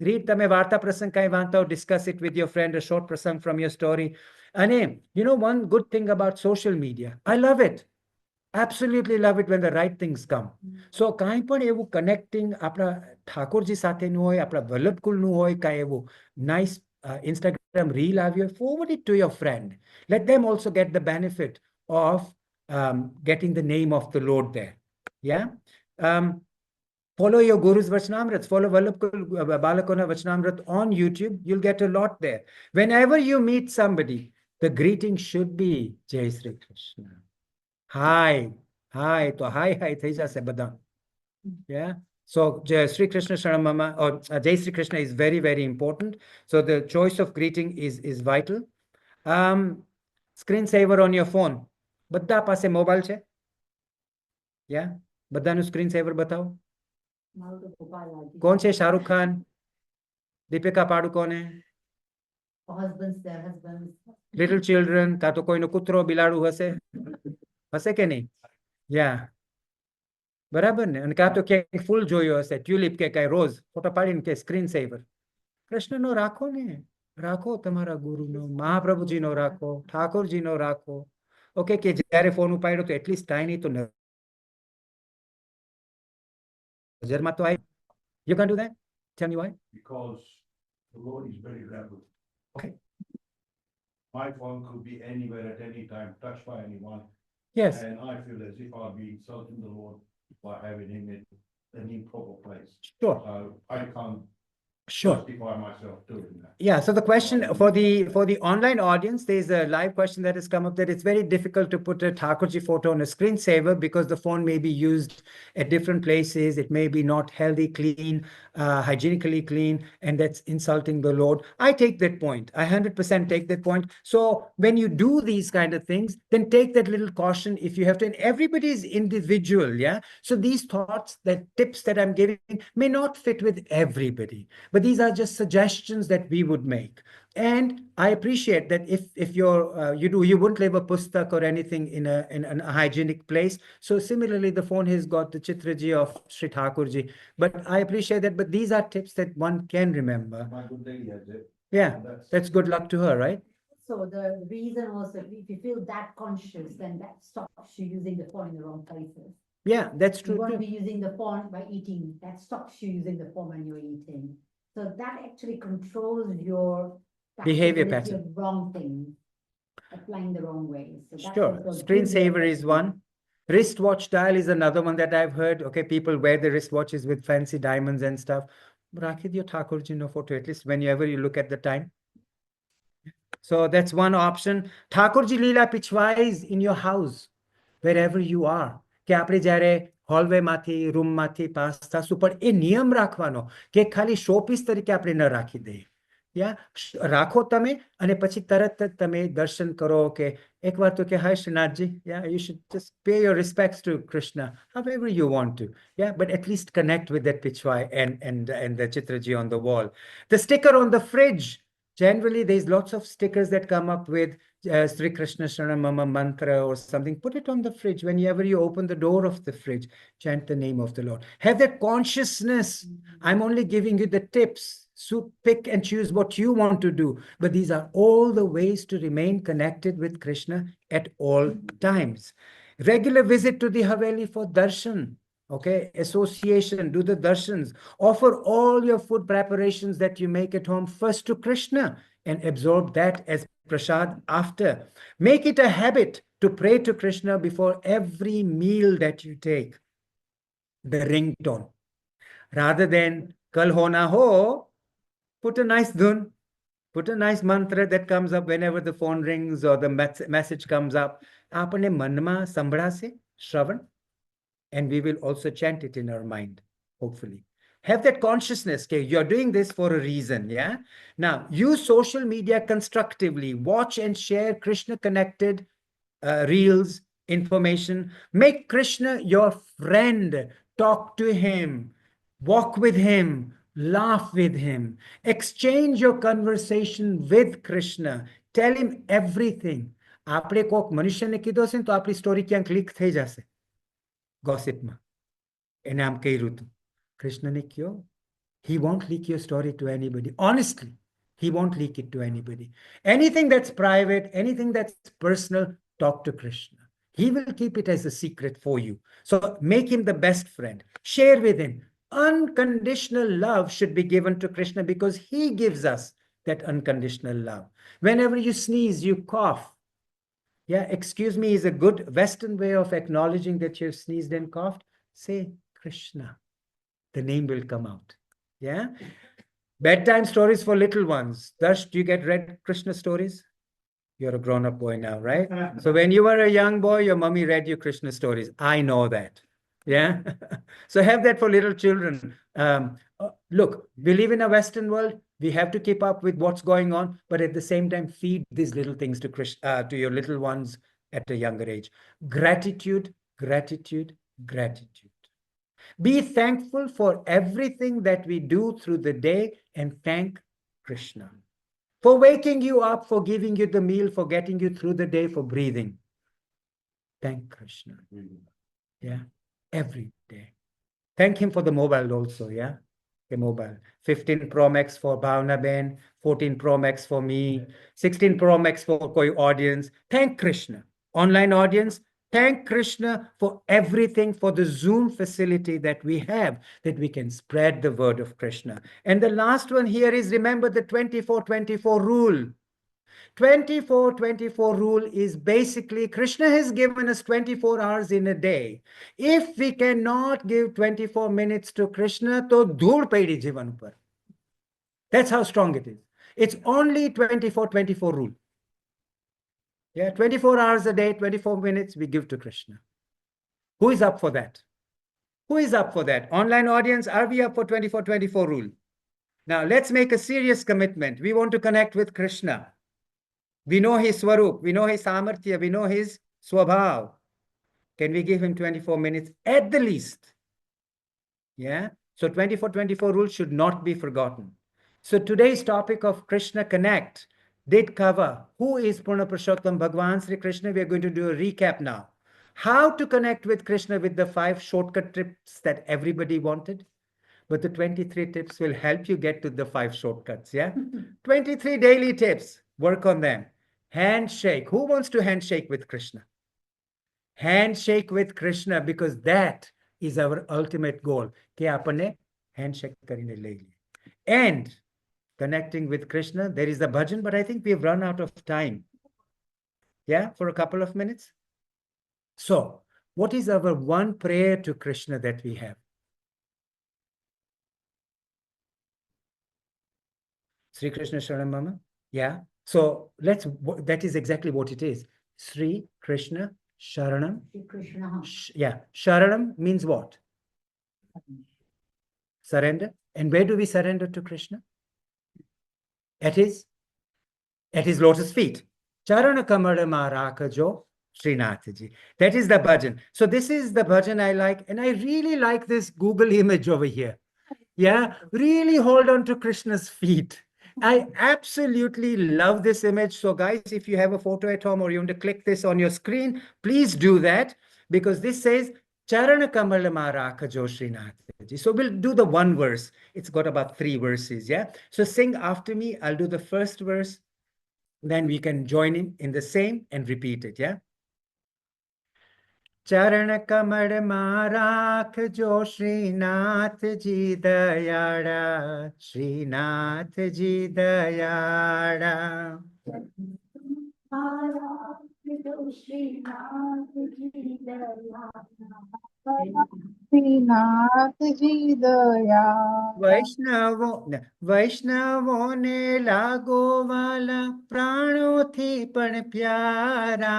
Read તમે વાર્તા પ્રસંગ કાંઈ વાંચતા હો, discuss it with your friend, a short prasang from your story. અને you know one good thing about social media, I love it. Absolutely love it when the right things come. So કાંઈ પણ એવું connecting આપણા ઠાકોરજી સાથેનું હોય, આપણા વલ્લભકુલનું હોય, કાંઈ એવું nice Instagram reel આવ્યો, forward it to your friend. Let them also get the benefit of getting the name of the Lord there. Yeah. Follow your Guru's Vachnamrit. Follow Vallabhkul Balakona Vachnamrit on YouTube. You'll get a lot there. Whenever you meet somebody, the greeting should be Jai Sri Krishna. Hi. તો hi થઈ જશે બધા. Yeah. So Sri Krishna Sharanam or Jai Sri Krishna is very, very important. So the choice of greeting is vital. Screen saver on your phone. બધા પાસે mobile છે? Yeah. બધાનું screen સેવર બતાવો. કોણ છે? Shahrukh Khan, Deepika Padukone, Husbands, their husbands. Little children, કાં તો કોઈનો કૂતરો બિલાડું હશે કે નહીં? યા, બરાબર ને? અને કાં તો ક્યાંક ફૂલ જોયો હશે, ટ્યુલિપ કે કાંઈ રોઝ, ફોટો પાડીને કે સ્ક્રીન સેવર. કૃષ્ણનો રાખો ને, રાખો તમારા ગુરુનો, મહાપ્રભુજીનો રાખો, ઠાકોરજીનો રાખો. ઓકે, કે જ્યારે ફોન ઉપાડ્યો તો એટલીસ્ટ કાંઈ નહીં તો નજરમાં તો આવી. You can't do that? Tell me why. Because the Lord is very level. Okay. My phone could be anywhere at any time, touched by anyone. Yes. And I feel as if I'd be insulting the Lord by having him in an improper place. Sure. So I can't Sure. justify myself doing that. Yeah, so the question for the online audience, there's a live question that has come up that it's very difficult to put a Thakurji photo on a screensaver because the phone may be used at different places. It may be not healthy, clean, hygienically clean, and that's insulting the Lord. I take that point. I 100% take that point. So when you do these kind of things, then take that little caution if you have to. And everybody is individual, yeah? So these thoughts, that tips that I'm giving may not fit with everybody. But these are just suggestions that we would make. And I appreciate that if you're you wouldn't leave a pustak or anything in a hygienic place. So similarly, the phone has got the Chitraji of Sri Thakurji. But I appreciate that. But these are tips that one can remember. My good lady has it. Yeah, And that's good luck to her, right? So the reason also, if you feel that conscious, then that stops you using the phone in the wrong places. Yeah, that's You true want to too. be using the phone by eating. That stops you using the phone when you're eating. So that actually controls your Behavior capability pattern. of wrong things, applying the wrong ways. So that's Sure. also a good way of Screensaver is practicing. one. Wristwatch dial is another one that I've heard. Okay, people wear the wristwatches with fancy diamonds and stuff. Rakhi diyo Thakurji no photo, at least whenever you look at the time. So that's one option. Thakurji Leela Pichwais in your house, wherever you are. કે આપણે જ્યારે હોલવેમાંથી રૂમમાંથી pass થશું પણ એ નિયમ રાખવાનો કે ખાલી showpiece તરીકે આપણે ન રાખી દઈએ. Yeah, રાખો તમે અને પછી તરત જ તમે દર્શન કરો કે એકવાર તો કે hi Shreenathji, yeah, you should just pay your respects to Krishna however you want to. Yeah, but at least connect with that pichwai and the Chitraji on the wall. The sticker on the fridge. Generally, there's lots of stickers that come up with Sri Krishna Sharanamama mantra or something. Put it on the fridge. Whenever you open the door of the fridge, chant the name of the Lord. Have that consciousness. I'm only giving you the tips. So pick and choose what you want to do. But these are all the ways to remain connected with Krishna at all times. Regular visit to the Haveli for darshan. Okay, association, do the darshans. Offer all your food preparations that you make at home first to Krishna and absorb that as prasad after. Make it a habit to pray to Krishna before every meal that you take. The ringtone. Rather than kal ho na ho, put a nice dhun, put a nice mantra that comes up whenever the phone rings or the message comes up. Apne manma sambhrase, Shravan, and we will also chant it in our mind, hopefully. Have that consciousness, okay, you're doing this for a reason, yeah? Now, use social media constructively. Watch and share Krishna-connected reels, information. Make Krishna your friend. Talk to him. Walk with him. Laugh with him. Exchange your conversation with Krishna. Tell him everything. આપણે કોક મનુષ્યને કીધો છે તો આપણી story ક્યાંક leak થઈ જશે gossipમાં. એને આમ કર્યું હતું. કૃષ્ણને કયો, he won't leak your story to anybody. Honestly, he won't leak it to anybody. Anything that's private, anything that's personal, talk to Krishna. He will keep it as a secret for you. So make him the best friend. Share with him. Unconditional love should be given to Krishna because he gives us that unconditional love. Whenever you sneeze, you cough. Yeah, excuse me is a good Western way of acknowledging that you've sneezed and coughed. Say Krishna. The name will come out. Yeah. Bedtime stories for little ones. Darsh, do you get read Krishna stories? You're a grown-up boy now, right? So when you were a young boy, your mommy read you Krishna stories. I know that. Yeah. So have that for little children. Look, we live in a Western world. We have to keep up with what's going on, but at the same time, feed these little things to to your little ones at a younger age. Gratitude, gratitude, gratitude. Be thankful for everything that we do through the day and thank Krishna. For waking you up, for giving you the meal, for getting you through the day, for breathing. Thank Krishna. Yeah, every day. Thank him for the mobile also, yeah? The mobile. 15 Pro Max for Bhavna Ben, 14 Pro Max for me, 16 Pro Max for koi audience. Thank Krishna. Online audience, thank Krishna for everything, for the Zoom facility that we have, that we can spread the word of Krishna. And the last one here is remember the 24-24 rule. 24-24 rule is basically Krishna has given us 24 hours in a day. If we cannot give 24 minutes to Krishna, to dhul paidi jivan par. That's how strong it is. It's only 24-24 rule. Yeah, 24 hours a day, 24 minutes we give to Krishna. Who is up for that? Who is up for that? Online audience, are we up for 24-24 rule? Now, let's make a serious commitment. We want to connect with Krishna. We know his Swaroop, we know his Samarthya, we know his Swabhav. Can we give him 24 minutes at the least? Yeah. So 24-24 rule should not be forgotten. So today's topic of Krishna Connect did cover who is Purna Purushottam Bhagwan Sri Krishna. We are going to do a recap now. How to connect with Krishna with the 5 shortcut tips that everybody wanted. But the 23 tips will help you get to the 5 shortcuts, yeah? 23 daily tips. Work on them. Handshake. Who wants to handshake with Krishna? Handshake with Krishna, because that is our ultimate goal. કે આપણને handshake કરીને લઈ લઈએ. And connecting with Krishna, there is the bhajan, but I think we've run out of time. Yeah, for a couple of minutes. So, what is our one prayer to Krishna that we have? Sri Krishna Sharanam Mama? Yeah. So, that is exactly what it is. Sri Krishna Sharanam. Shri Krishna. Yeah. Sharanam means what? Surrender. And where do we surrender to Krishna? At his lotus feet. Charan Kamarama Rakajo Shreenathji. That is the bhajan. So this is the bhajan I like. And I really like this Google image over here. Yeah, really hold on to Krishna's feet. I absolutely love this image. So guys, if you have a photo at home or you want to click this on your screen, please do that, because this says Charana Kamalama Rakajo Shreenathji. So we'll do the one verse. It's got about 3 verses, yeah? So sing after me. I'll do the first verse. Then we can join in the same and repeat it, yeah? चरण कमल माराख जो श्रीनाथ जी दयाड़ा, श्रीनाथ जी दयाड़ा। श्रीनाथ जी दया। वैष्णवों ने लागो वाला प्राणों थी पण प्यारा,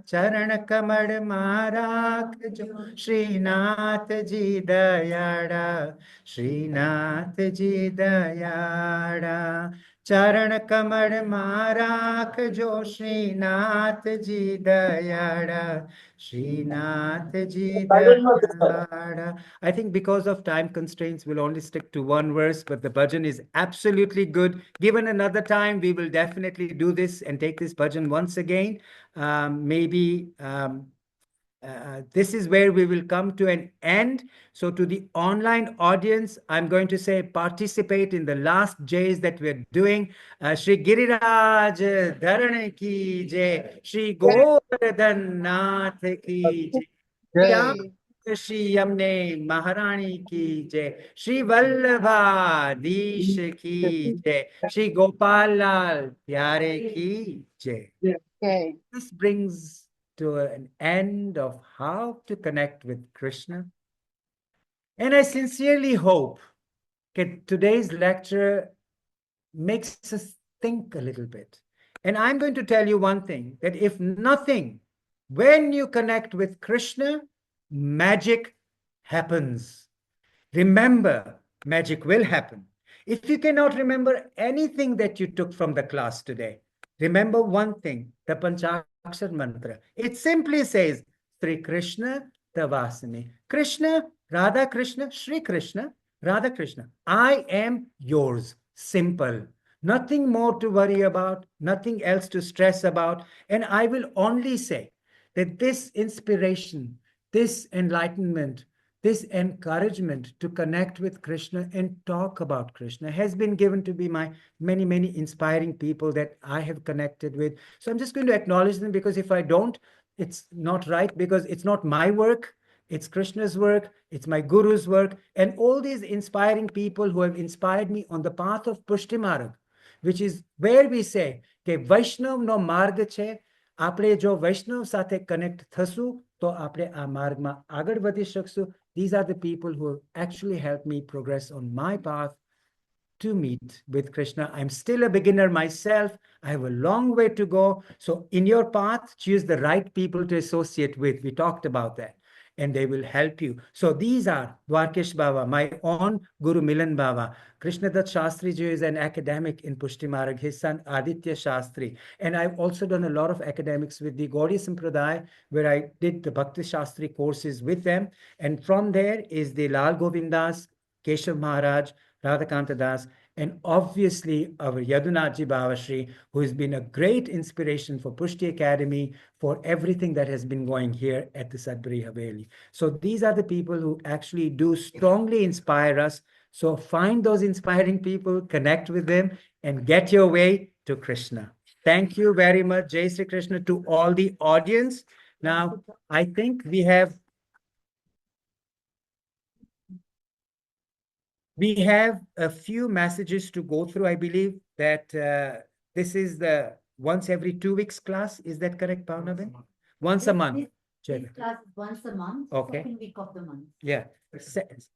चरण कमल माराख जो श्रीनाथ जी दयाड़ा, श्रीनाथ जी दयाड़ा। चरण कमल माराख जो Shrinath ji दयाड़ा, Shrinath ji दयाड़ा। I think because of time constraints, we'll only stick to one verse, but the bhajan is absolutely good. Given another time, we will definitely do this and take this bhajan once again. This is where we will come to an end. So to the online audience, I'm going to say participate in the last J's that we're doing. Shri Giriraj Dharane ki jai, Shri Govardhan Nath ki jai, जय। Shri Yamne Maharani ki jai, Shri Vallabhadhish ki jai, Shri Gopal Lal Pyare ki jai. जय। This brings to an end of how to connect with Krishna. And I sincerely hope that today's lecture makes us think a little bit. And I'm going to tell you one thing, that if nothing, when you connect with Krishna, magic happens. Remember, magic will happen. If you cannot remember anything that you took from the class today, remember one thing, the Panchakshar mantra. It simply says, Sri Krishna Tavasami. Krishna, Radha Krishna, Sri Krishna, Radha Krishna. I am yours. Simple. Nothing more to worry about, nothing else to stress about. And I will only say that this inspiration, this enlightenment, this encouragement to connect with Krishna and talk about Krishna has been given to be my many, many inspiring people that I have connected with. So I'm just going to acknowledge them, because if I don't, it's not right, because it's not my work. It's Krishna's work. It's my guru's work. And all these inspiring people who have inspired me on the path of Pushti Marg, which is where we say, કે વૈષ્ણવનો માર્ગ છે, આપણે જો વૈષ્ણવ સાથે connect થશું તો આપણે આ માર્ગમાં આગળ વધી શકશું. These are the people who have actually helped me progress on my path to meet with Krishna. I'm still a beginner myself. I have a long way to go. So in your path, choose the right people to associate with. We talked about that. And they will help you. So these are Dwarkesh Baba, my own Guru Milan Baba. Krishnadat Shastri ji is an academic in Pushti Marg, his son Aditya Shastri. And I've also done a lot of academics with the Gaudiya Sampradaya, where I did the Bhakti Shastri courses with them. And from there is the Lal Govindas, Keshav Maharaj, Radhakanta Das, and obviously our Yadunathji Mahodayshri, who has been a great inspiration for Pushti Academy, for everything that has been going here at the Sudbury Haveli. So these are the people who actually do strongly inspire us. So find those inspiring people, connect with them, and get your way to Krishna. Thank you very much, Jai Sri Krishna, to all the audience. Now, I think we have a few messages to go through. I believe that this is the once every 2 weeks class. Is that correct, Bhavna? Once a month. This class is once a month, Okay. second week of the month. Yeah.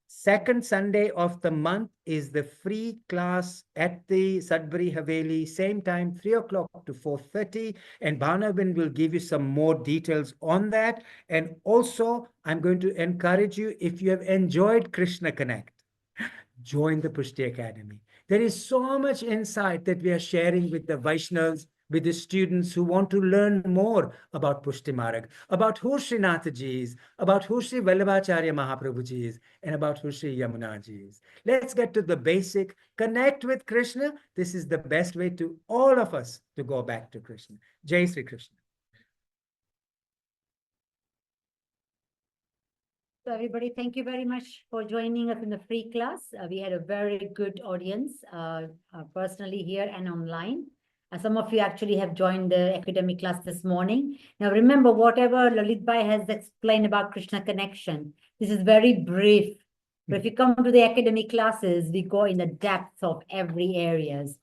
Second Sunday of the month is the free class at the Sudbury Haveli, same time, 3 o'clock to 4:30. And Bhavna will give you some more details on that. And also, I'm going to encourage you, if you have enjoyed Krishna Connect, join the Pushti Academy. There is so much insight that we are sharing with the Vaishnavas, with the students who want to learn more about Pushti Marg, about who Shreenathji is, about who Sri Vallabhacharya Mahaprabhuji is, and about who Sri Yamunaji is. Let's get to the basic, connect with Krishna. This is the best way to all of us to go back to Krishna. Jai Sri Krishna. So everybody, thank you very much for joining us in the free class. We had a very good audience, personally here and online. Some of you actually have joined the academic class this morning. Now remember, whatever Lalit Bhai has explained about Krishna connection, this is very brief. But if you come to the academic classes, we go in the depth of every areas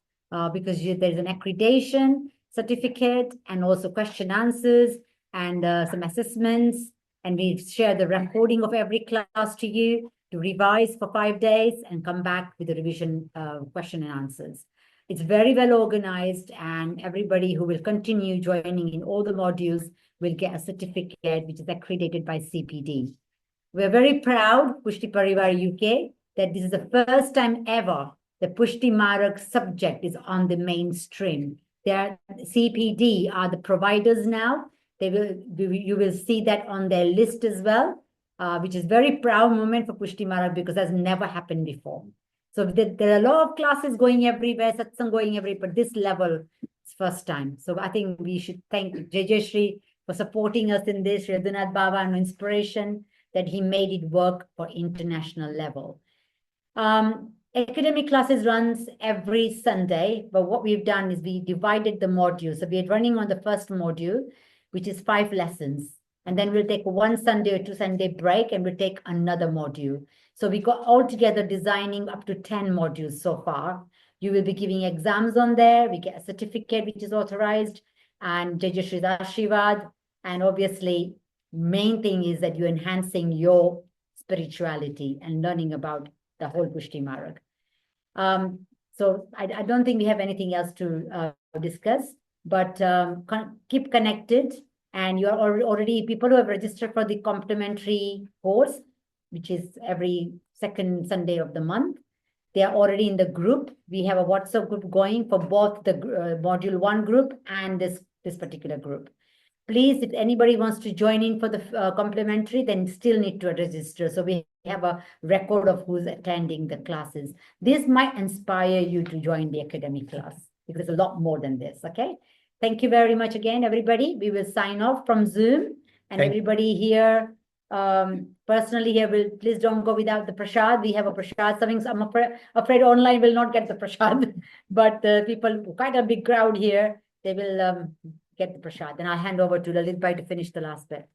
because there is an accreditation certificate and also question answers and some assessments. And we share the recording of every class to you to revise for 5 days and come back with the revision question and answers. It's very well organized, and everybody who will continue joining in all the modules will get a certificate which is accredited by CPD. We're very proud, Pushti Parivar UK, that this is the first time ever the Pushti Marg subject is on the mainstream. CPD are the providers now. You will see that on their list as well, which is very proud moment for Pushti Marg because that's never happened before. So there are a lot of classes going everywhere, satsang going everywhere, but this level is first time. So I think we should thank HDH Shri for supporting us in this, Shri Yadunath Baba, and inspiration that he made it work for international level. Academic classes runs every Sunday, but what we've done is we divided the modules. So we're running on the first module, which is 5 lessons. And then we'll take 1 Sunday or 2 Sunday break and we'll take another module. So we got all together designing up to 10 modules so far. You will be giving exams on there. We get a certificate which is authorized and HDH Shri's Ashirvad. And obviously, main thing is that you're enhancing your spirituality and learning about the whole Pushti Marg. So I don't think we have anything else to discuss. But keep connected, and you are already people who have registered for the complimentary course, which is every second Sunday of the month. They are already in the group. We have a WhatsApp group going for both the module 1 group and this particular group. Please, if anybody wants to join in for the complimentary, then still need to register. So we have a record of who's attending the classes. This might inspire you to join the academic class because it's a lot more than this, okay? Thank you very much again, everybody. We will sign off from Zoom. And everybody here, personally here, please don't go without the prasad. We have a prasad serving. I'm afraid online will not get the prasad. But people, quite a big crowd here, they will get the prasad. Then I'll hand over to Lalit Bhai to finish the last bit.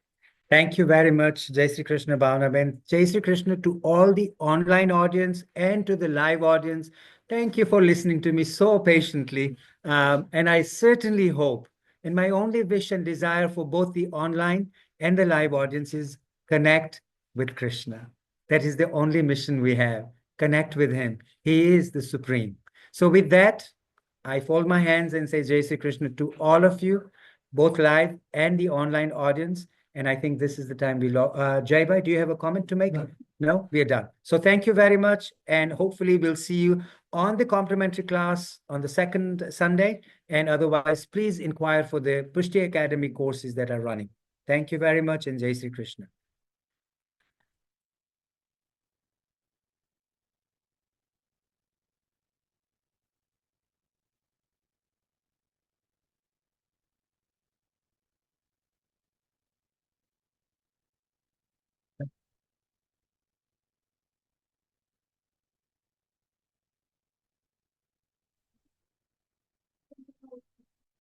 Thank you very much, Jai Sri Krishna, Bhavna Ben. Jai Sri Krishna to all the online audience and to the live audience. Thank you for listening to me so patiently. And I certainly hope, and my only wish and desire for both the online and the live audience is connect with Krishna. That is the only mission we have. Connect with him. He is the supreme. So with that, I fold my hands and say Jai Sri Krishna to all of you, both live and the online audience. And I think this is the time we Jai Bhai, do you have a comment to make? No, we are done. So thank you very much. And hopefully we'll see you on the complimentary class on the second Sunday. And otherwise, please inquire for the Pushti Academy courses that are running. Thank you very much and Jai Sri Krishna.